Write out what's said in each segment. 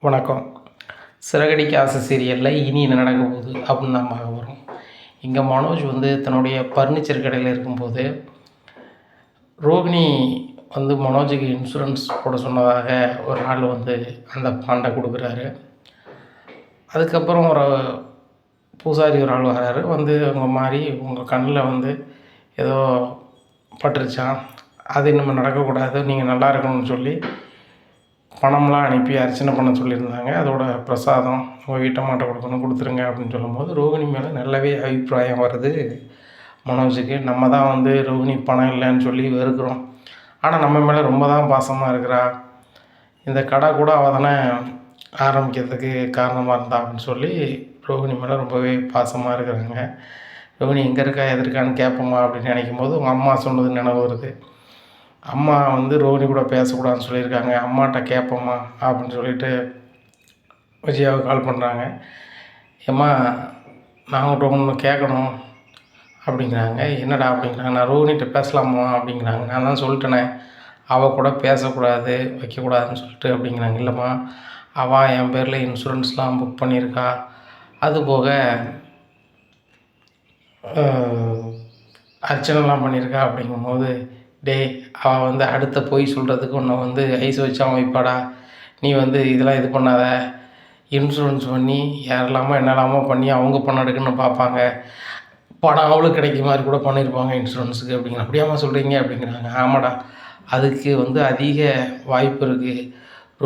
வணக்கம். சிறகடிக்க ஆசை சீரியலில் இனி என்ன நடக்க போகுது அப்படின்னு தான் பார்க்க போகிறோம். இங்கே மனோஜ் வந்து தன்னுடைய பர்னிச்சர் கடையில் இருக்கும்போது ரோகிணி வந்து மனோஜுக்கு இன்சூரன்ஸ் போட சொன்னதாக ஒரு ஆள் வந்து அந்த பாண்டை கொடுக்குறாரு. அதுக்கப்புறம் ஒரு பூசாரி ஒரு ஆள் வர்றாரு. வந்து அவங்க மாதிரி உங்கள் கண்ணில் வந்து ஏதோ பட்டுருச்சான், அது இன்னும் நடக்கக்கூடாது, நீங்கள் நல்லா இருக்கணும்னு சொல்லி பணம்லாம் அனுப்பி அர்ச்சனை பண்ண சொல்லியிருந்தாங்க. அதோட பிரசாதம் உங்கள் வீட்டம்மாட்ட கொடுக்கணும், கொடுத்துருங்க அப்படின்னு சொல்லும்போது ரோகிணி மேலே நல்லாவே அபிப்பிராயம் வருது மனோஜுக்கு. நம்ம தான் வந்து ரோகிணி பணம் இல்லைன்னு சொல்லி வெறுக்கிறோம், ஆனால் நம்ம மேலே ரொம்ப தான் பாசமாக இருக்கிறா, இந்த கடை கூட அவள் தானே ஆரம்பிக்கிறதுக்கு காரணமாக இருந்தா அப்படின்னு சொல்லி ரோகிணி மேலே ரொம்பவே பாசமாக இருக்கிறாங்க. ரோகிணி எங்கே இருக்கா எதிர்க்கான்னு கேட்போமா அப்படின்னு நினைக்கும் போது உங்கள் அம்மா சொன்னது நினைவு வருது. அம்மா வந்து ரோகிணி கூட பேசக்கூடாதுன்னு சொல்லியிருக்காங்க, அம்மாட்ட கேட்போம்மா அப்படின்னு சொல்லிட்டு விஜயாவுக்கு கால் பண்ணுறாங்க. ஏம்மா நான் உங்கள்கிட்ட ஒன்று கேட்கணும் அப்படிங்கிறாங்க. என்னடா அப்படிங்கிறாங்க. நான் ரோகிணிகிட்ட பேசலாமா அப்படிங்கிறாங்க. நான் தான் சொல்லிட்டேனே அவள் கூட பேசக்கூடாது வைக்கக்கூடாதுன்னு சொல்லிட்டு அப்படிங்கிறாங்க. இல்லைம்மா அவள் என் பேரில் இன்சூரன்ஸ்லாம் புக் பண்ணியிருக்கா, அதுபோக அர்ச்சனைலாம் பண்ணியிருக்கா அப்படிங்கும்போது, டேய் அவள் வந்து அடுத்த பொய் சொல்கிறதுக்கு உன்னை வந்து ஐஸ் வச்சு அவன் வைப்பாடா, நீ வந்து இதெல்லாம் இது பண்ணாத, இன்சூரன்ஸ் பண்ணி யாரெல்லாமோ என்னெல்லாமோ பண்ணி அவங்க பணம் எடுக்குன்னு பார்ப்பாங்க, பணம் அவளுக்கு கிடைக்க மாதிரி கூட பண்ணியிருப்பாங்க இன்சூரன்ஸுக்கு அப்படிங்கிற. அப்படியாம்மா சொல்கிறீங்க அப்படிங்கிறாங்க. ஆமாடா, அதுக்கு வந்து அதிக வாய்ப்பு இருக்குது.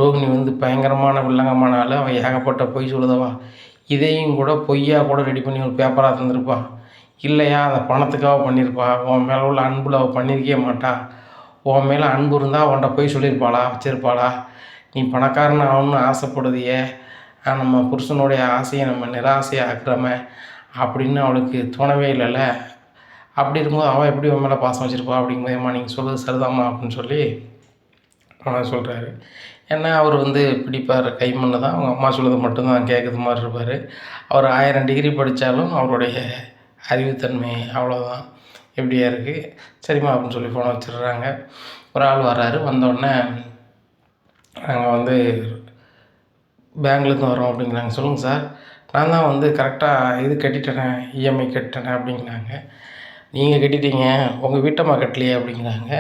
ரோகிணி வந்து பயங்கரமான வில்லங்கமான ஆள், அவன் ஏகப்பட்ட பொய் சொல்லுதவா, இதையும் கூட பொய்யா கூட ரெடி பண்ணி ஒரு பேப்பராக தந்திருப்பா, இல்லையா அந்த பணத்துக்காக பண்ணியிருப்பா, உன் மேலே உள்ள அன்பில் அவள் பண்ணியிருக்கவே மாட்டா, உன் மேலே அன்பு இருந்தால் அவன்கிட்ட போய் சொல்லியிருப்பாளா வச்சிருப்பாளா, நீ பணக்காரன் ஆகணும்னு ஆசைப்படுதியே, நம்ம புருஷனுடைய ஆசையை நம்ம நிராசையை ஆக்குறோமே அப்படின்னு அவளுக்கு தோணவே இல்லைல்ல, அப்படி இருக்கும்போது அவள் எப்படி உன் மேலே பாசம் வச்சுருப்பா அப்படிங்கும்போது, ஏம்மா நீங்கள் சொல்கிறது சரிதாம்மா அப்படின்னு சொல்லி அவன் சொல்கிறாரு. ஏன்னா அவர் வந்து பிடிப்பார் கைமண்ணு தான், அவங்க அம்மா சொல்கிறது மட்டும்தான் கேட்குறது மாதிரி இருப்பார். அவர் 1000 டிகிரி படித்தாலும் அவருடைய அறிவுத்தன்மை அவ்வளோதான் எப்படியா இருக்குது. சரிம்மா அப்படின்னு சொல்லி ஃபோனை வச்சிடுறாங்க. ஒரு ஆள் வர்றாரு. வந்தோடனே நாங்கள் வந்து பேங்க்லேருந்து வரோம் அப்படிங்கிறாங்க. சொல்லுங்கள் சார், நான் தான் வந்து கரெக்டாக இது கட்டிட்டேனே, இஎம்ஐ கட்டிட்டேனே அப்படிங்கிறாங்க. நீங்கள் கட்டிட்டீங்க, உங்கள் வீட்டம்மா கட்டலையே அப்படிங்கிறாங்க.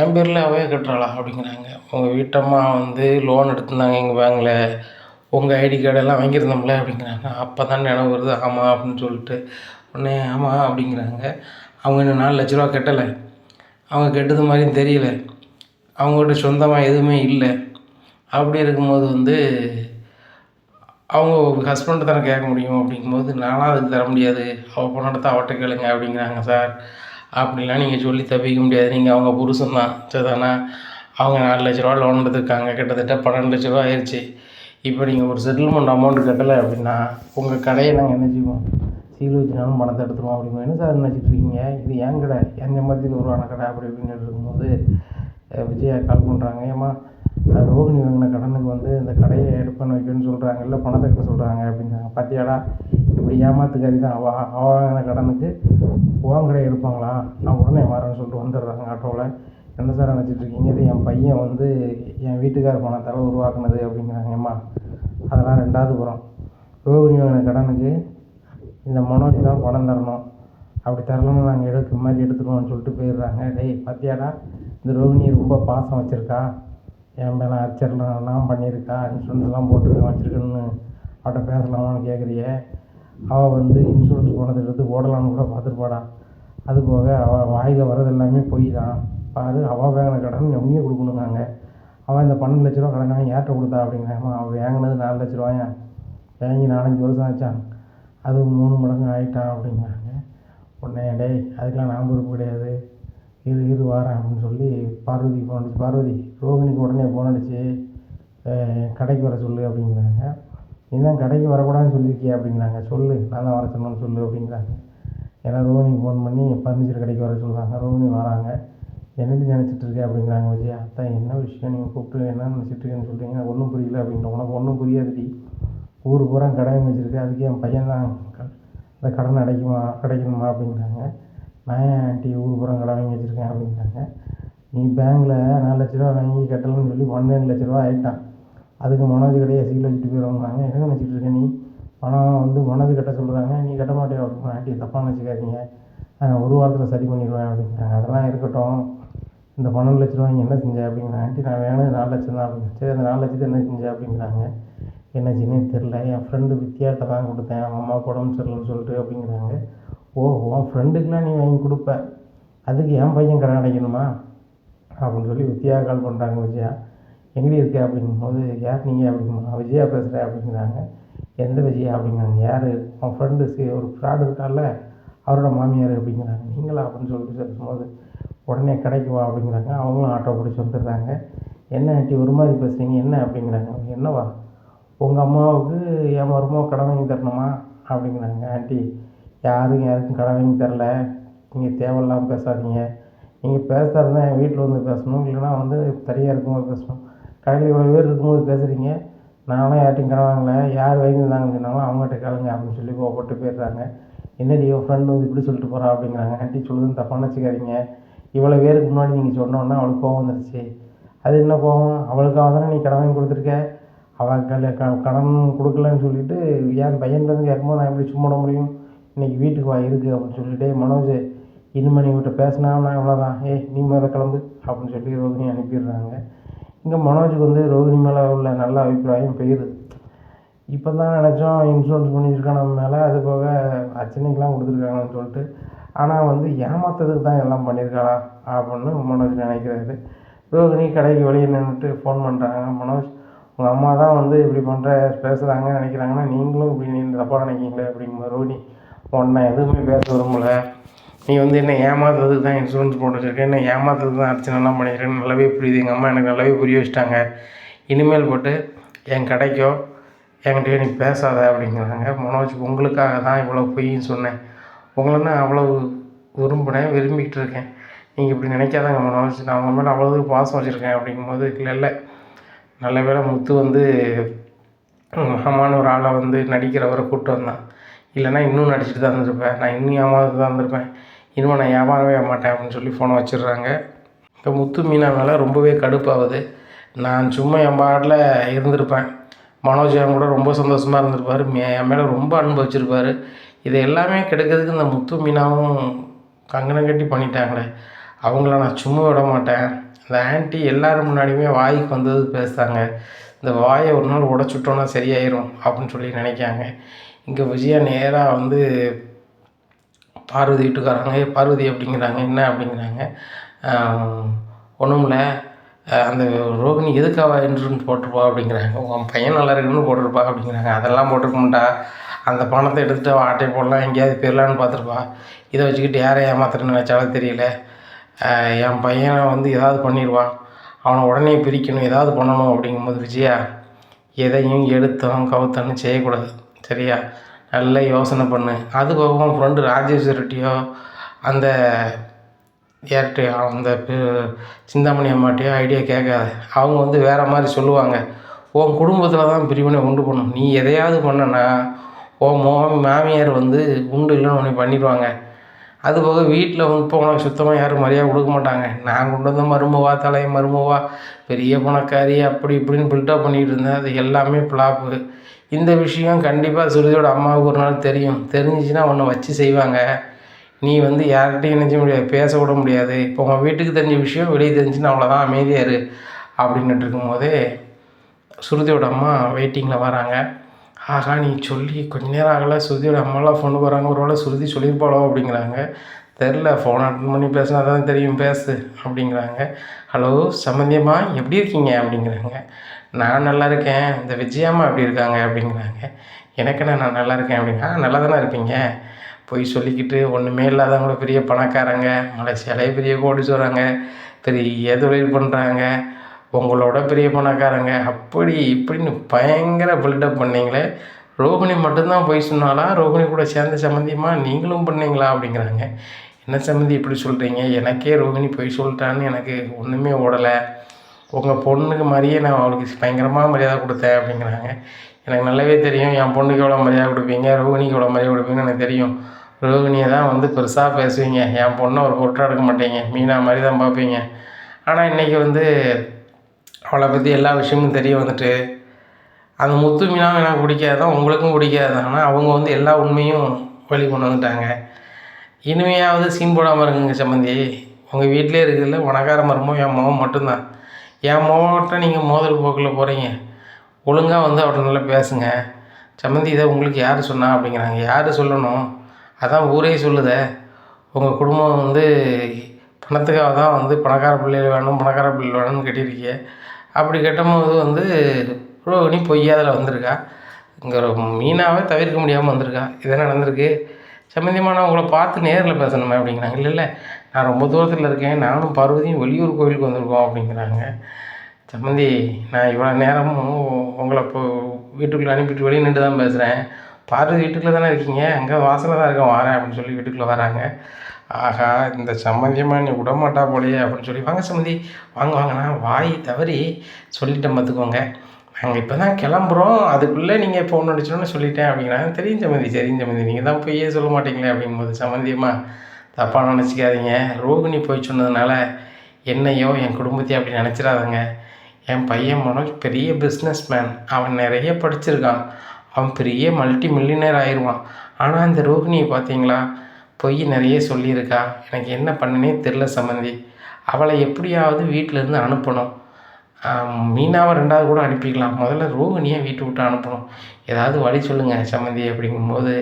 என் பேரில் அவையே கட்டுறாளா அப்படிங்கிறாங்க. உங்கள் வீட்டம்மா வந்து லோன் எடுத்திருந்தாங்க எங்கள் பேங்கில், உங்கள் ஐடி கார்டெல்லாம் வாங்கியிருந்தோம்ல அப்படிங்கிறாங்க. அப்போ தான் நினைவு வருது, ஆமாம் அப்படின்னு சொல்லிட்டு உடனே ஆமாம் அப்படிங்கிறாங்க. அவங்க இன்னும் 4 லட்ச ரூபா கட்டலை, அவங்க கெட்டது மாதிரியும் தெரியல, அவங்கள்ட்ட சொந்தமாக எதுவுமே இல்லை. அப்படி இருக்கும்போது வந்து அவங்க ஹஸ்பண்டை தானே கேட்க முடியும் அப்படிங்கும்போது, நானும் அதுக்கு தர முடியாது, அவள் பணத்தை அவட்ட கேளுங்க அப்படிங்கிறாங்க. சார் அப்படிலாம் நீங்கள் சொல்லி தப்பிக்க முடியாது, நீங்கள் அவங்க புருஷன் தான் சரிதானே, அவங்க 4 லட்ச ரூபா லோன் எடுத்துருக்காங்க, கிட்டத்தட்ட 12 லட்ச ரூபா ஆயிடுச்சு. இப்போ நீங்கள் ஒரு செட்டில்மெண்ட் அமௌண்ட்டு கட்டலை அப்படின்னா உங்கள் கடையை நாங்கள் என்ன செய்வோம், சீல் வச்சுனாலும் பணத்தை எடுத்துருவோம் அப்படிங்க. என்ன சார் நினச்சிட்டு இருக்கீங்க, இது என் கடை, என் சம்பளத்தில் உருவான கடை அப்படி இப்படின்னு இருக்கும்போது விஜயா கால் பண்ணுறாங்க. ஏம்மா ரோகிணி வாங்கின கடனுக்கு வந்து இந்த கடையை எடுப்பேன்னு வைக்கணும்னு சொல்கிறாங்க, இல்லை பணத்தை எடுக்க சொல்கிறாங்க அப்படிங்கிறாங்க. பார்த்தியாடா இப்படி ஏமாத்துக்காரி தான், அவள் வாங்கின கடனுக்கு உன் கடை எடுப்பாங்களா, நான் உடனே வரேன்னு சொல்லிட்டு வந்துடுறாங்க ஆட்டோவில். என்ன சார் நினச்சிட்ருக்கீங்க, இது என் பையன் வந்து என் வீட்டுக்கார பணத்தால் உருவாக்குனது அப்படிங்கிறாங்க. ஏம்மா அதெல்லாம் 2வது புறம், ரோகிணி வாங்கின கடனுக்கு இந்த மனோஜ் தான் பணம் தரணும், அப்படி தரலன்னு நாங்கள் எடுக்கிற மாதிரி எடுத்துருவோம்னு சொல்லிட்டு போயிடுறாங்க. டேய் பார்த்தியாடா, இந்த ரோகிணி ரொம்ப பாசம் வச்சுருக்கா, என் மேலே அர்ச்சனைலாம் பண்ணியிருக்கா, இன்சூரன்ஸ்லாம் போட்டு வச்சுருக்குன்னு அவட்ட பேசலாமான்னு கேட்குறியே, அவள் வந்து இன்சூரன்ஸ் பணத்தை எடுத்து ஓடலான்னு கூட பார்த்துருப்பாடா, அதுபோக அவள் வாயில் வர்றது எல்லாமே பொய் தான், பாரு அவள் வாங்கின கடன் உண்மையை கொடுக்கணுங்காங்க, அவள் இந்த 12 லட்ச ரூபா கடன் வாங்கி யார்கிட்ட கொடுத்தா அப்படிங்கிறாங்க. அவள் வாங்கினது 4 லட்ச ரூபாயா, வாங்கி 4-5 வருஷம் ஆச்சான், அது 3 மடங்கு ஆகிட்டான் அப்படிங்கிறாங்க. உடனே டேய் அதுக்கெலாம் நான் பொறுப்பு கிடையாது, இரு வாரேன் அப்படின்னு சொல்லி பார்வதிக்கு ஃபோன் அடிச்சு, பார்வதி ரோகிணிக்கு உடனே ஃபோன் அடிச்சு கடைக்கு வர சொல்லு அப்படிங்கிறாங்க. நீ தான் கடைக்கு வரக்கூடாதுன்னு சொல்லியிருக்கியா அப்படிங்கிறாங்க. சொல்லு, நான் தான் வர சொன்னேன்னு சொல்லு அப்படிங்கிறாங்க. ஏன்னா ரோகிணிக்கு ஃபோன் பண்ணி பர்னிச்சர் கடைக்கு வர சொல்கிறாங்க. ரோகிணி வராங்க. என்னடி நினச்சிட்ருக்கேன் அப்படிங்கிறாங்க விஜயா. அதான் என்ன விஷயம், நீங்கள் கூப்பிட்டு என்ன நினச்சிட்ருக்கேன்னு சொல்கிறீங்க, ஒன்றும் புரியல அப்படின்ற. உனக்கு ஒன்றும் புரியாதுடி, ஊர் பூரா கடை வச்சுருக்கு, அதுக்கு என் பையன் தான் இந்த கடன் கிடைக்கணுமா அப்படிங்கிறாங்க. நான் ஏன் ஆண்டி ஊர் பூரா கடை வாங்கி வச்சுருக்கேன் அப்படிங்கிறாங்க. நீ பேங்கில் 4 லட்ச ரூபா வாங்கி கட்டலன்னு சொல்லி 12 லட்ச ரூபா ஆகிட்டான், அதுக்கு மனோஜ் கடையை சீல் வச்சுட்டு போயிடுவாங்க. என்ன நினச்சிட்டு இருக்க நீ, பணம் வந்து மனோஜ் கட்ட சொல்கிறாங்க, நீ கட்ட மாட்டேன் அப்படின்னா ஆண்டி தப்பாக நினச்சிக்காதீங்க, நான் ஒரு வாரத்தில் சரி பண்ணிடுவேன் அப்படிங்கிறாங்க. அதெல்லாம் இருக்கட்டும், இந்த 12 லட்ச ரூபாய்க்கு என்ன செஞ்ச அப்படிங்கிறாங்க. ஆண்டி நான் வேணும் 4 லட்சம் தான் அப்படின்னு. சரி அந்த 4 லட்சத்தை என்ன செஞ்ச அப்படிங்கிறாங்க. என்னாச்சுன்னே தெரில, என் ஃப்ரெண்டு வித்தியாட்ட தான் கொடுத்தேன், அவங்க அம்மாவுக்கு உடம்பு சரியில்லைன்னு சொல்லிட்டு அப்படிங்கிறாங்க. ஓ உன் ஃப்ரெண்டுக்கெலாம் நீ வாங்கி கொடுப்ப, அதுக்கு என் பையன் கடன் அடைக்கணுமா அப்படின்னு சொல்லி வித்யா கால் பண்ணுறாங்க. விஜயா எங்கடி இருக்க அப்படிங்கும்போது, யார் நீங்கள் அப்படிங்கும்போது, விஜயா பேசுகிறேன் அப்படிங்கிறாங்க. எந்த விஜயா அப்படிங்கிறாங்க. யார், உன் ஃப்ரெண்டு ஒரு ஃப்ராடு இருக்கார்ல அவரோட மாமியார் அப்படிங்கிறாங்க. நீங்களா அப்படின்னு சொல்லிட்டு பேசும்போது, உடனே கடைக்கு வா அப்படிங்கிறாங்க. அவங்களும் ஆட்டோ பிடிச்சி வந்துடுறாங்க. என்ன ஆண்டி ஒரு மாதிரி பேசுகிறீங்க, என்ன அப்படிங்கிறாங்க. என்னவா, உங்கள் அம்மாவுக்கு என் மருமக கடன் வாங்கி தரணுமா அப்படிங்கிறாங்க. ஆண்டி யாருக்கும் கடன் வாங்கி தரல, நீங்கள் தேவையில்லாமல் பேசாதீங்க, நீங்கள் பேசுகிறதா என் வீட்டில் வந்து பேசணும், இல்லைனா வந்து தனியாக இருக்கும்போது பேசணும். கடையில் இவ்வளோ பேர் இருக்கும்போது பேசுகிறீங்க, நானும் யார்ட்டையும் கடன் வாங்கலை, யார் வாங்கி தந்தாங்கன்னு சொன்னாலும் அவங்ககிட்ட கேளுங்க அப்படின்னு சொல்லி கோவப்பட்டு போயிடுறாங்க. என்னடி என் ஃப்ரெண்டு வந்து இப்படி சொல்லிட்டு போகிறா அப்படிங்கிறாங்க. ஆண்டி சொல்லுதுன்னு தப்பாக நினச்சிக்காதீங்க, இவ்வளோ பேருக்கு முன்னாடி நீங்கள் சொன்னோன்னா அவளுக்கு கோவம் வந்துருச்சு. அது என்ன கோவம், அவளுக்காக தானே நீ கடன் வாங்கி கொடுத்துருக்க, அவள் கடன் கொடுக்கலன்னு சொல்லிவிட்டு என் பையன்லேருந்து கேட்கும்போது நான் எப்படி சும்மா விட முடியும், இன்றைக்கி வீட்டுக்கு வா இருக்குது அப்படின்னு சொல்லிட்டு, மனோஜ் இனிமேல் நீங்கிட்ட பேசினா நான் இவ்வளோதான், நீ மேலே கிளம்பு அப்படின்னு சொல்லி ரோகிணி அனுப்பிடுறாங்க. இங்கே மனோஜுக்கு வந்து ரோகிணி மேலே உள்ள நல்ல அபிப்பிராயம் போயிடுது. இப்போ தான் நினச்சோம் இன்சூரன்ஸ் பண்ணியிருக்கான் நம்ம மேலே, அது போக அர்ச்சனைக்கெலாம் கொடுத்துருக்காங்கன்னு சொல்லிட்டு, ஆனால் வந்து ஏமாத்துறதுக்கு தான் எல்லாம் பண்ணியிருக்காளா அப்படின்னு மனோஜ் நினைக்கிறாரு. ரோகிணி கடைக்கு வெளியே நின்றுட்டு ஃபோன் பண்ணுறாங்க. மனோஜ் உங்கள் அம்மா தான் வந்து இப்படி பேசுகிறாங்க நினைக்கிறாங்கன்னா நீங்களும் இப்படி நீ தப்பாக நினைக்கிங்களே அப்படிங்கும்போது, ரோகிணி உன்னை எதுவுமே பேச விரும்பலை, நீ வந்து என்ன ஏமாத்துறதுக்கு தான் இன்சூரன்ஸ் போட்டு வச்சுருக்கேன், என்ன ஏமாத்துறதுக்கு தான் அர்ச்சனைலாம் பண்ணிக்கிறேன், நல்லாவே புரியுது, எங்கள் அம்மா எனக்கு நல்லாவே புரிய வச்சுட்டாங்க, இனிமேல் போட்டு என் கடைக்கோ என்கிட்டயோ நீ பேசாத அப்படிங்கிறாங்க. மனோஜ் உங்களுக்காக தான் இவ்வளோ பொய்ன்னு சொன்னேன், உங்களை நான் அவ்வளோ விரும்பினேன், விரும்பிக்கிட்டு இருக்கேன், நீங்கள் இப்படி நினைக்காதாங்க மனோஜ், நான் உங்கள் மேலே அவ்வளோ பாசம் வச்சுருக்கேன் அப்படிங்கும்போது, இல்லை நல்ல வேளை முத்து வந்து மகமான ஒரு ஆளை வந்து நடிக்கிறவரை கூப்பிட்டு வந்தான், இல்லைனா இன்னும் நடிச்சுட்டு தான் இருந்திருப்பேன், நான் இன்னும் ஏமாந்து தான் இருந்திருப்பேன், இனிமேல் நான் ஏமாறவே மாட்டேன் அப்படின்னு சொல்லி ஃபோனை வச்சிடுறாங்க. இப்போ முத்து மீனா மேலே ரொம்பவே கடுப்பாகுது. நான் சும்மா என் பாட்டில் இருந்திருப்பேன், மனோஜ் என் கூட ரொம்ப சந்தோஷமாக இருந்திருப்பார், என் மேலே ரொம்ப அன்பு வச்சுருப்பார், இதை எல்லாமே கெடுக்கிறதுக்கு இந்த முத்து மீனாவும் கங்கணம் கட்டி பண்ணிட்டாங்களே, அவங்கள நான் சும்மா விட மாட்டேன். அந்த ஆன்ட்டி எல்லோரும் முன்னாடியுமே வாய்க்கு வந்தது பேசுகிறாங்க, இந்த வாயை ஒரு நாள் உடச்சுட்டோன்னா சரியாயிரும் அப்படின்னு சொல்லி நினைக்காங்க. இங்கே விஜயா நேராக வந்து பார்வதி வீட்டுக்காரங்க, பார்வதி அப்படிங்கிறாங்க, என்ன அப்படிங்கிறாங்க, ஒன்றும் இல்லை, அந்த ரோகிணி எதுக்காக இன்சூரன்ஸ் போட்டிருப்பா அப்படிங்கிறாங்க. உன் பையன் நல்லா இருக்குன்னு போட்டிருப்பா அப்படிங்கிறாங்க. அதெல்லாம் போட்டிருக்கமாட்டா, அந்த பணத்தை எடுத்துகிட்டு அவள் ஆட்டை போடலாம், எங்கேயாவது போயிடலான்னு பார்த்துருப்பா, இதை வச்சுக்கிட்டு யாரை ஏமாத்துறேன்னு நினச்சாலும் தெரியல, என் பையனை வந்து ஏதாவது பண்ணிடுவான், அவனை உடனே பிரிக்கணும், ஏதாவது பண்ணணும் அப்படிங்கும்போது விஜயா எதையும் எடுத்தோம் கவுத்தன்னு செய்யக்கூடாது, சரியா, நல்லா யோசனை பண்ணு. அது போக உன் ஃப்ரெண்டு ராஜேஸ்வரிட்டியோ அந்த யார்கிட்டையோ அந்த சிந்தாமணி அம்மாட்டையோ ஐடியா கேட்காத, அவங்க வந்து வேறு மாதிரி சொல்லுவாங்க, உன் குடும்பத்தில் தான் பிரிவினை உண்டு பண்ணணும், நீ எதையாவது பண்ணனா உன் மாமியார் வந்து உண்டு இல்லைன்னு உன்னை பண்ணிடுவாங்க. அதுபோக வீட்டில் வந்து இப்போ உனக்கு சுத்தமாக யாரும் மரியாதை கொடுக்க மாட்டாங்க, நான் கொண்டு வந்த மருமவா தலைய மருமவா பெரிய பணக்காரி அப்படி இப்படின்னு பில்டப் பண்ணிகிட்டு இருந்தேன், அது எல்லாமே ஃப்ளாப்பு. இந்த விஷயம் கண்டிப்பாக சுருதியோட அம்மாவுக்கு ஒரு நாள் தெரியும், தெரிஞ்சிச்சுன்னா உன்னை வச்சு செய்வாங்க, நீ வந்து யார்கிட்டையும் நினைச்ச முடியாது, பேச விட முடியாது, இப்போ உங்கள் வீட்டுக்கு தெரிஞ்ச விஷயம் வெளியே தெரிஞ்சுன்னா அவ்வளோதான், அமைதியாக இரு அப்படின்ட்டு இருக்கும்போதே சுருதியோட அம்மா வெயிட்டிங்கில் வராங்க. ஆகா நீ சொல்லி கொஞ்ச நேரம் ஆகலை, சுருதியோட அம்மாலாம் ஃபோனுக்கு வராங்க, ஒரு வேளை சுருதி சொல்லியிருப்பாளோ அப்படிங்கிறாங்க. தெரில, ஃபோன் அட்டன் பண்ணி பேசினா தான் தெரியும், பேசு அப்படிங்கிறாங்க. ஹலோ சம்மந்தியம்மா எப்படி இருக்கீங்க அப்படிங்கிறாங்க. நான் நல்லா இருக்கேன், இந்த விஜயாம்மா எப்படி இருக்காங்க அப்படிங்கிறாங்க. எனக்குன்னா நான் நல்லா இருக்கேன் அப்படிங்க. நல்லா தானே இருப்பீங்க, போய் சொல்லிக்கிட்டு ஒன்றுமே இல்லாதவங்கள பெரிய பணக்காரங்க, மலேசியாலே பெரிய கோடீஸ்வரங்க, பெரிய தொழில் பண்ணுறாங்க, உங்களோட பெரிய பணக்காரங்க அப்படி இப்படின்னு பயங்கர பில்டப் பண்ணிங்களே, ரோகிணி மட்டும்தான் போய் சொன்னாலா, ரோகிணி கூட சேர்ந்த சம்மந்தியம்மா நீங்களும் பண்ணீங்களா அப்படிங்கிறாங்க. என்ன சம்மந்தி இப்படி சொல்கிறீங்க, எனக்கே ரோகிணி போய் சொல்லிட்டான்னு எனக்கு ஒன்றுமே ஓடலை, உங்கள் பொண்ணுக்கு மாதிரியே நான் அவளுக்கு பயங்கரமாக மரியாதை கொடுத்தேன் அப்படிங்கிறாங்க. எனக்கு நல்லாவே தெரியும் என் பொண்ணுக்கு எவ்வளோ மரியாதை கொடுப்பீங்க, ரோகிணிக்கு எவ்வளோ மரியாதை கொடுப்பீங்கன்னு எனக்கு தெரியும், ரோகிணியை தான் வந்து பெருசாக பேசுவீங்க, என் பொண்ணை ஒரு பொருட்டாக எடுக்க மாட்டீங்க, மீனா மாதிரி தான் பார்ப்பீங்க, ஆனால் இன்றைக்கி வந்து அவளை பற்றி எல்லா விஷயமும் தெரிய வந்துட்டு அந்த முத்து மீனாவும் எனக்கு பிடிக்காது தான், உங்களுக்கும் பிடிக்காது தான். ஆனால் அவங்க வந்து எல்லா உண்மையும் வெளி கொண்டு வந்துட்டாங்க. இனிமையாவது சீன் போடாமல் இருக்குங்க சம்மந்தி. உங்கள் வீட்டிலே இருக்குதுல்ல பணக்கார மருமகம் என் மகன் மட்டும்தான். என் மகன்கிட்ட நீங்கள் மோதல் போக்கில் போகிறீங்க. ஒழுங்காக வந்து அவர்கிட்ட நல்லா பேசுங்க. சம்மந்தி இதை உங்களுக்கு யார் சொன்னா அப்படிங்கிறாங்க. யார் சொல்லணும்? அதான் ஊரே சொல்லுதே. உங்கள் குடும்பம் வந்து பணத்துக்காக தான் வந்து பணக்கார பிள்ளைகள் வேணும், பணக்கார பிள்ளைகள் வேணும்னு கட்டியிருக்கீங்க. அப்படி கட்டும்போது வந்து ரோகிணி பொய்யா அதில் வந்திருக்கா. இங்கே மீனாவே தவிர்க்க முடியாமல் வந்திருக்கா. இதான் நடந்திருக்கு. சம்மந்தியம்மா நான் உங்களை பார்த்து நேரில் பேசணுமே அப்படிங்கிறாங்க. இல்லை இல்லை, நான் ரொம்ப தூரத்தில் இருக்கேன், நானும் பார்வதியும் வெளியூர் கோயிலுக்கு வந்திருக்கோம் அப்படிங்கிறாங்க. சம்மந்தி நான் இவ்வளோ நேரமும் உங்களை இப்போ வீட்டுக்குள்ளே அனுப்பிட்டு வெளியே நின்று தான் பேசுகிறேன். பார்வதி வீட்டுக்குள்ளே தானே இருக்கீங்க, அங்கே வாசலில் தான் இருக்கேன் வரேன் அப்படின்னு சொல்லி வீட்டுக்குள்ளே வராங்க. ஆஹா இந்த சம்மந்தியம்மா நீ விடமாட்டா போலையே அப்படின்னு சொல்லி, வாங்க சம்மந்தி வாங்க வாங்க, நான் வாய் தவறி சொல்லிட்டேன் பார்த்துக்கோங்க. நாங்கள் இப்போ தான் கிளம்புறோம், அதுக்குள்ளே நீங்கள் இப்போ ஒன்று அடிச்சோன்னு சொல்லிட்டேன் அப்படிங்கிறாங்க. தெரியும் சம்மந்தி சரிங்க சம்மந்தி, நீங்கள் தான் பொய்யே சொல்ல மாட்டீங்களே அப்படிங்கும்போது, சம்மந்தியம்மா தப்பாக நினச்சிக்காதீங்க. ரோகிணி போய் சொன்னதுனால என்னையோ என் குடும்பத்தையோ அப்படி நினச்சிடாதங்க. என் பையன் மனோஜ் பெரிய பிஸ்னஸ் மேன், அவன் நிறைய படிச்சிருக்கான், அவன் பெரிய மல்டி மில்லியனர் ஆயிடுவான். ஆனால் இந்த ரோகிணியை பார்த்தீங்களா, பொய் நிறைய சொல்லியிருக்கா. எனக்கு என்ன பண்ணனே தெரில சம்மந்தி. அவளை எப்படியாவது வீட்டிலேருந்து அனுப்பணும். மீனாவை 2வது கூட அனுப்பிக்கலாம், முதல்ல ரோகிணியை வீட்டை விட்டு அனுப்பணும். ஏதாவது வழி சொல்லுங்கள் சம்மந்தி அப்படிங்கும்போது,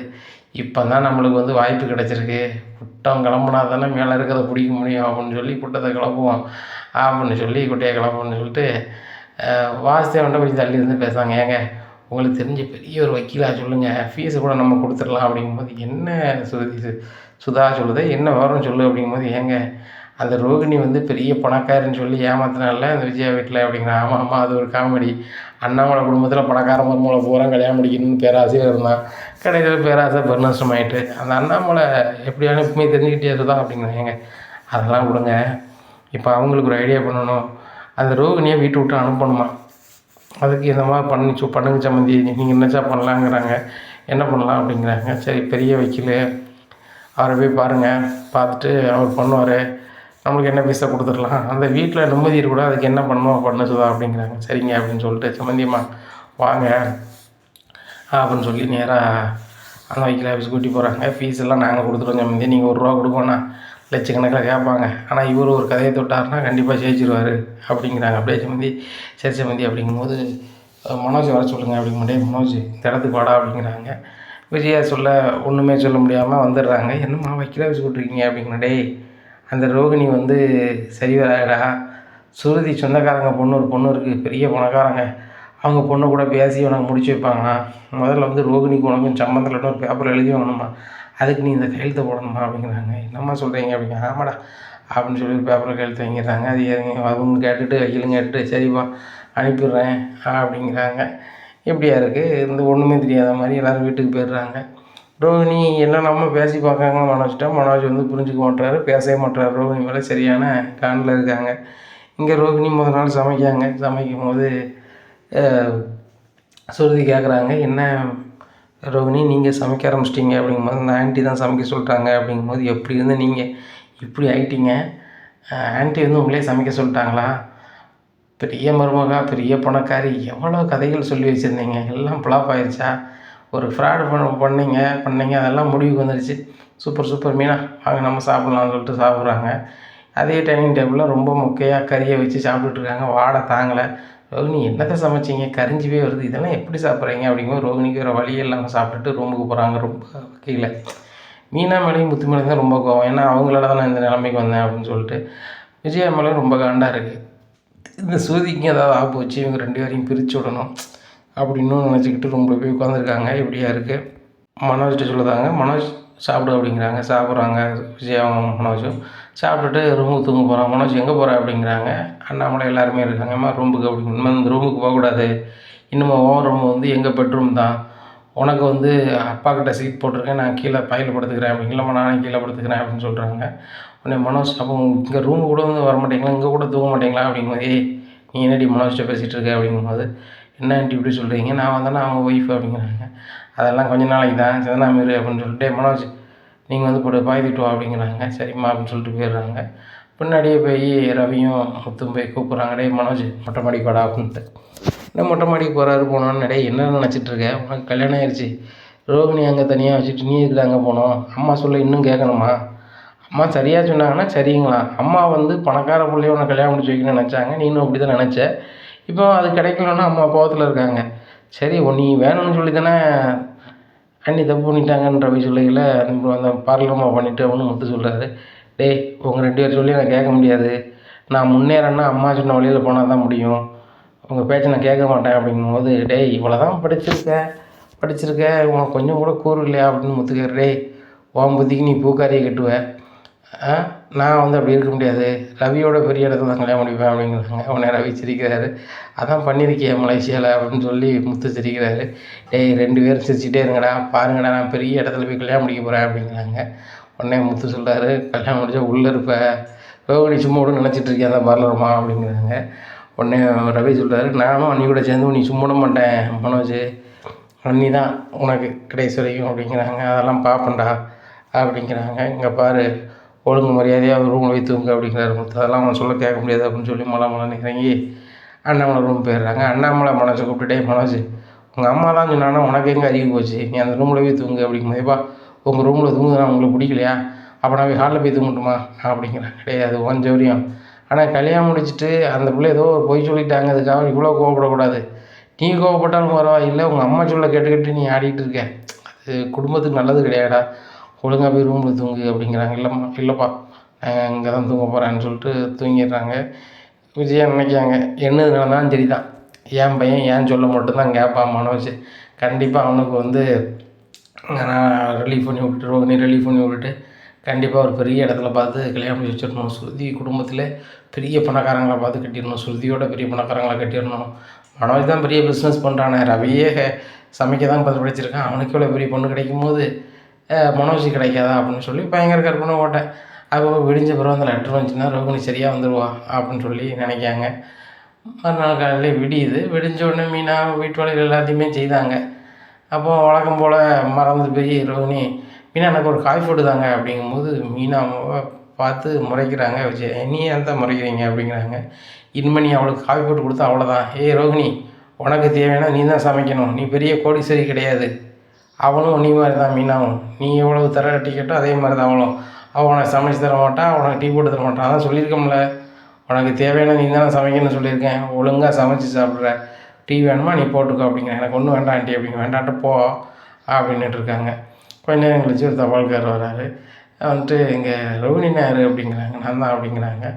இப்போ தான் நம்மளுக்கு வந்து வாய்ப்பு கிடச்சிருக்கு, குட்டம் கிளம்புனா தானே மேலே இருக்கிறத பிடிக்க முடியும் அப்படின்னு சொல்லி குட்டத்தை கிளப்புவோம் அப்படின்னு சொல்லி குட்டையை கிளப்புன்னு சொல்லிட்டு வாசுதேவன்ட்ட கொஞ்சம் தள்ளி இருந்து பேசுகிறாங்க. ஏங்க உங்களுக்கு தெரிஞ்ச பெரிய ஒரு வக்கீலாக சொல்லுங்கள், ஃபீஸை கூட நம்ம கொடுத்துடலாம் அப்படிங்கும்போது, என்ன சுதா சொல்லுது, என்ன விவரம் சொல்லு அப்படிங்கும்போது, ஏங்க அந்த ரோகிணி வந்து பெரிய பணக்காரன்னு சொல்லி ஏமாத்தினால அந்த விஜயா வீட்டில் அப்படிங்கிறான். ஆமாம் ஆமாம், அது ஒரு காமெடி. அண்ணாமலை குடும்பத்தில் பணக்கார மருமகளை பூரா கல்யாணம் முடிக்கணும்னு பேராசையாக இருந்தான், கடைசியில் பேராசை பெருநஷ்டம் ஆகிட்டு அந்த அண்ணாமலை எப்படியான எப்பவுமே தெரிஞ்சுக்கிட்டே தான் அப்படிங்கிறாங்க. ஏங்க அதெல்லாம் விடுங்க, இப்போ அவங்களுக்கு ஒரு ஐடியா பண்ணணும், அந்த ரோகிணியை வீட்டை விட்டு அனுப்பணுமா, அதுக்கு இந்த மாதிரி பண்ணுங்க சம்மந்தி, நீங்கள் என்னச்சா பண்ணலாங்கிறாங்க. என்ன பண்ணலாம் அப்படிங்கிறாங்க. சரி பெரிய வக்கீல் அவரை போய் பாருங்கள், பார்த்துட்டு அவர் பண்ணுவார், நம்மளுக்கு என்ன பைசா கொடுத்துடலாம், அந்த வீட்டில் நிம்மதி கூட அதுக்கு என்ன பண்ணணும் பண்ணுச்சுதா அப்படிங்கிறாங்க. சரிங்க அப்படின்னு சொல்லிட்டு, சம்மந்தியம்மா வாங்க அப்படின்னு சொல்லி நேராக அந்த வக்கீல் ஆஃபீஸ் கூட்டி போகிறாங்க. ஃபீஸ் எல்லாம் நாங்கள் கொடுத்துருவோம் சம்மந்தி, நீங்கள் ₹1 கொடுக்கணும்னா லட்சக்கணக்கில் கேட்பாங்க, ஆனால் இவர் ஒரு கதையை தொட்டார்னா கண்டிப்பாக ஜெயிச்சிருவார் அப்படிங்கிறாங்க. அப்படியே சம்மந்தி சரி சம்மந்தி அப்படிங்கும்போது, மனோஜ் வர சொல்லுங்கள் அப்படிங்கும்போதே, மனோஜ் இந்த இடத்துக்கு வாடா அப்படிங்கிறாங்க. விஜயா சொல்ல ஒன்றுமே சொல்ல முடியாமல் வந்துடுறாங்க. என்னம்மா வக்கீல் ஆஃபீஸ் கூட்டிருக்கீங்க அப்படிங்கிறடே, அந்த ரோகிணி வந்து சரி வராடா, சுருதி சொந்தக்காரங்க பொண்ணு ஒரு பொண்ணு இருக்குது, பெரிய பணக்காரங்க, அவங்க பொண்ணு கூட பேசி உனக்கு முடிச்சு வைப்பாங்கண்ணா. முதல்ல வந்து ரோகிணிக்கு உனக்கும் சம்மந்தத்தில் ஒரு பேப்பர் எழுதி வாங்கணுமா, அதுக்கு நீ இந்த கையெழுத்தை போடணுமா அப்படிங்கிறாங்க. என்னம்மா சொல்கிறீங்க அப்படிங்க. ஆமாடா அப்படின்னு சொல்லி ஒரு பேப்பரில் கையெழுத்து வாங்கிடுறாங்க. அது அவங்க கேட்டுட்டு வக்கீலும் கேட்டுட்டு சரிப்பா அனுப்பிடுறேன் அப்படிங்கிறாங்க. எப்படியா இருக்குது, இந்த ஒன்றுமே தெரியாத மாதிரி எல்லோரும் வீட்டுக்கு போயிடுறாங்க. ரோகிணி என்ன நம்ம பேசி பார்க்காங்க மனோஜ்கிட்ட, மனோஜ் வந்து புரிஞ்சுக்க மாட்டாரு, பேசவே மாட்டார். ரோகிணி மேலே சரியான காண்டில் இருக்காங்க. இங்கே ரோகிணி முதல் நாள் சமைக்கும் போது சுருதி கேட்குறாங்க, என்ன ரோகிணி நீங்கள் சமைக்க ஆரம்பிச்சிட்டிங்க அப்படிங்கும்போது, இந்த ஆண்டி தான் சமைக்க சொல்லிட்டாங்க அப்படிங்கும்போது, எப்படி இருந்து நீங்கள் இப்படி ஆகிட்டீங்க, ஆண்டி வந்து உங்களே சமைக்க சொல்லிட்டாங்களா, பெரிய மருமகா பெரிய பணக்காரி, எவ்வளோ கதைகள் சொல்லி வச்சுருந்தீங்க, எல்லாம் ஃப்ளாப் ஆயிடுச்சா, ஒரு ஃப்ராடு பண்ணீங்க அதெல்லாம் முடிவுக்கு வந்துடுச்சு, சூப்பர் மீனா வாங்க நம்ம சாப்பிட்லான்னு சொல்லிட்டு சாப்பிட்றாங்க. அதே டைனிங் டேபிளில் ரொம்ப மொக்கையாக கறியை வச்சு சாப்பிட்டுட்ருக்காங்க. வாடை தாங்கலை. ரோகிணி என்னத்தை சமைச்சிங்க, கரிஞ்சிவே வருது, இதெல்லாம் எப்படி சாப்பிட்றீங்க அப்படிங்கும்போது, ரோகிணிக்கு வேறு வழியே இல்லாமல் சாப்பிட்டுட்டு ரூமுக்கு போகிறாங்க. ரொம்ப கீழே மீனா மேலேயும் முத்து மேலே தான் ரொம்ப கோவம், ஏன்னா அவங்களால தான் நான் இந்த நிலைமைக்கு வந்தேன் அப்படின்னு சொல்லிட்டு. விஜயா மேலேயும் ரொம்ப காண்டாக இருக்குது. இந்த சூதிக்கு ஏதாவது ஆப்பு வச்சு இவங்க 2 பேரையும் பிரித்து விடணும் அப்படின்னு நினச்சிக்கிட்டு ரொம்ப போய் உட்காந்துருக்காங்க. இப்படியா இருக்குது. மனோஜ்கிட்ட சொல்லுதாங்க, மனோஜ் சாப்பிடு அப்படிங்கிறாங்க. சாப்பிட்றாங்க விஜயாவும் மனோஜும். சாப்பிட்டுட்டு ரூமுக்கு தூங்க போகிறான். மனோஜ் எங்கே போகிற அப்படிங்கிறாங்க. அண்ணாமலை எல்லாருமே இருக்காங்க. அம்மா ரூமுக்கு அப்படிங்க, இந்த ரூமுக்கு போகக்கூடாது, இன்னும் ரூம் வந்து எங்கள் பெட்ரூம் தான், உனக்கு வந்து அப்பாக்கிட்ட சீட் போட்டிருக்கேன், நான் கீழே பையில் படுத்துக்கிறேன் அப்படிங்களா, நானே கீழே படுத்துக்கிறேன் அப்படின்னு சொல்கிறாங்க. உடனே மனோஜ், அப்போ இங்கே ரூமு கூட வந்து வர மாட்டீங்களா, இங்கே கூட தூங்க மாட்டீங்களா அப்படிங்கும்போது, நீ என்னடி மனோஜ்கிட்ட பேசிகிட்டு இருக்க அப்படிங்கும்போது, என்ன ஆண்டி இப்படி சொல்கிறீங்க, நான் வந்தேன்னா அவங்க ஒய்ஃப் அப்படிங்கிறாங்க. அதெல்லாம் கொஞ்ச நாளைக்கு தான் சிதனாமீர் அப்படின்னு சொல்லிட்டு, மனோஜ் நீங்கள் வந்து போட்டு பாய்த்துட்டு வா அப்படிங்கிறாங்க. சரிம்மா அப்படின்னு சொல்லிட்டு போயிடுறாங்க. பின்னாடியே போய் ரவியும் முத்தும் போய் கூப்பிட்றாங்க, டே மனோஜ் மொட்டை மாடிக்கு வாடா அப்படின்ட்டு. என்ன மொட்டை மாடிக்கு போகிறாரு போனோன்னு, டேய் என்ன நினச்சிட்ருக்க, உனக்கு கல்யாணம் ஆயிடுச்சு, ரோகிணி அங்கே தனியாக வச்சுட்டு நீ எதுக்குடா அங்கே போனோம், அம்மா சொல்ல இன்னும் கேட்கணுமா, அம்மா சரியாக சொன்னாங்கன்னா சரிங்களா, அம்மா வந்து பணக்கார பிள்ளைய உன்னை கல்யாணம் முடிச்சு வைக்கணும்னு நினச்சாங்க, நீனும் அப்படி தான் நினச்ச, இப்போ அது கிடைக்கலன்னா அம்மா கோவத்தில் இருக்காங்க. சரி நீ வேணும்னு சொல்லி தானே அண்ணி தப்பு பண்ணிட்டாங்கன்ற போய் சொல்லையில் அந்த பார்லமா பண்ணிவிட்டு அவனு முத்து சொல்கிறாரு, டேய் உங்கள் 2 பேர் சொல்லி நான் கேட்க முடியாது, நான் முன்னேறேன்னா அம்மா சொன்ன வழியில் போனால் தான் முடியும், உங்கள் பேச்சை நான் கேட்க மாட்டேன் அப்படிங்கும்போது, டேய் இவ்வளோ தான் படிச்சிருக்க உனக்கு கொஞ்சம் கூட கூறு இல்லையா அப்படின்னு முத்துக்காரு, டேய் உன் புத்திக்கு நீ பூக்காரியை கட்டுவ, நான் வந்து அப்படி இருக்க முடியாது, ரவியோட பெரிய இடத்துல தான் கல்யாணம் முடிப்பேன் அப்படிங்கிறாங்க. உடனே ரவி சிரிக்கிறாரு, அதான் பண்ணியிருக்கிய மலேசியாவில் அப்படின்னு சொல்லி முத்து சிரிக்கிறாரு. டேய் 2 பேரும் சிரிச்சுட்டே இருங்கடா, பாருங்கடா நான் பெரிய இடத்துல போய் கல்யாணம் முடிக்க போகிறேன் அப்படிங்கிறாங்க. உடனே முத்து சொல்கிறாரு, கல்யாணம் முடிச்சா உள்ளே இருப்ப, ரோகிணி சும்மா கூட நினச்சிட்டு இருக்கேன் அந்த பார்லருமா அப்படிங்கிறாங்க. உடனே ரவி சொல்கிறாரு, நானும் அண்ணி கூட சேர்ந்து நீ சும்மா விட மாட்டேன் மனோஜ், அண்ணி தான் உனக்கு கடைசி வரைக்கும் அப்படிங்கிறாங்க. அதெல்லாம் பார்ப்பேன்டா அப்படிங்கிறாங்க. இங்கே பாரு ஒழுங்கு மரியாதையாக ரூமில் போய் தூங்க அப்படிங்கிறாரு முத்து. அதெல்லாம் அவன் சொல்ல கேட்க முடியாது அப்படின்னு சொல்லி மலை இறங்கி அண்ணாமலை ரூம் போயிடுறாங்க. அண்ணாமலை மனோஜை கூப்பிட்டுட்டே, மனோஜ் உங்கள் அம்மா தான் சொன்னாங்கன்னா உனக்கு எங்கே அறிவு போச்சு, நீ அந்த ரூமில் போய் தூங்கு அப்படிங்கும்போதுப்பா, உங்கள் ரூமில் தூங்குதுன்னா உங்களுக்கு பிடிக்கலையா, அப்போ நான் போய் ஹாலில் போய் தூங்கட்டுமா அப்படிங்கிறேன். கிடையாது கொஞ்சம் வரையும், ஆனால் கல்யாணம் முடிச்சுட்டு அந்த பிள்ளை ஏதோ ஒரு பொய் சொல்லிட்டாங்க, அதுக்காக இவ்வளோ கோவப்படக்கூடாது, நீ கோவப்பட்டாலும் பரவாயில்லை, உங்கள் அம்மா சொல்ல கேட்டுக்கிட்டு நீ ஆடிட்டு இருக்க, அது குடும்பத்துக்கு நல்லது கிடையாடா, ஒழுங்காக போய் ரூமில் தூங்கு அப்படிங்கிறாங்க. இல்லைப்பா நான் இங்கே தான் தூங்க போகிறேன்னு சொல்லிட்டு தூங்கிடுறாங்க. விஜயா நினைக்காங்க, என்னது நடந்தாலும் சரி தான், என் பையன் ஏன் சொல்ல மட்டும்தான் கேட்பான் மனோஜ், கண்டிப்பாக அவனுக்கு வந்து நான் ரிலீஃப் பண்ணி விட்டுட்டு ரோகிணி ரிலீஃப் பண்ணி விட்டுட்டு கண்டிப்பாக ஒரு பெரிய இடத்துல பார்த்து கல்யாணம் பண்ணி வச்சிடணும், ஸ்ருதி குடும்பத்தில் பெரிய பணக்காரங்களை பார்த்து கட்டிடணும், ஸ்ருதியோட பெரிய பணக்காரங்களை கட்டிடணும், மனோஜ் தான் பெரிய பிஸ்னஸ் பண்ணுறானே, ரவியே சமைக்க தான் படிச்சிருக்கான், அவனுக்கு இவ்வளோ பெரிய பொண்ணு கிடைக்கும் போது மனோஜ் கிடைக்காதா அப்படின்னு சொல்லி பயங்கர கற்பனை போட்டேன். அப்போ விடிஞ்ச பிறகு அந்த லெட்ரு வந்துச்சுன்னா ரோகிணி சரியாக வந்துடுவா அப்படின்னு சொல்லி நினைக்காங்க. மறுநாள் காலையில் விடிஞ்ச உடனே மீனா வீட்டு வேலைகள் எல்லாத்தையுமே செய்தாங்க. அப்போது வழக்கம் போல் மறந்து போய் ரோகிணி, மீனா எனக்கு ஒரு காய் போட்டு தாங்க அப்படிங்கும்போது மீனாவை பார்த்து முறைக்கிறாங்க. விஜய் நீ ஏன் தான் முறைக்கிறீங்க அப்படிங்கிறாங்க. இனிமேல் நீ அவளுக்கு காய் போட்டு கொடுத்தா அவ்வளோதான், ரோகிணி உனக்கு தேவையான நீ தான் சமைக்கணும், நீ பெரிய கோடீஸ்வரி கிடையாது, அவனும் நீ மாதிரி தான் மீனாவும், நீ எவ்வளவு தர டிக்கெட்டோ அதே மாதிரி தான் அவள் உனக்கு சமைச்சு தர மாட்டான், உனக்கு டீ போட்டு தர மாட்டான், அதான் சொல்லியிருக்கோம்ல, உனக்கு தேவையான நீ தானே சமைக்கணும்னு சொல்லியிருக்கேன், ஒழுங்காக சமைச்சு சாப்பிட்ற, டீ வேணுமா நீ போட்டுக்கோ அப்படிங்கிறேன், எனக்கு ஒன்றும் வேண்டாம் ஆண்டி அப்படிங்க, வேண்டான்ட்டு போ அப்படின்னுட்டு இருக்காங்க. கொஞ்ச நேரம் கழிச்சு ஒரு தபால்காரர் வராரு, வந்துட்டு இங்கே ரோகிணி யார் அப்படிங்கிறாங்க. நான் தான் அப்படிங்கிறாங்க.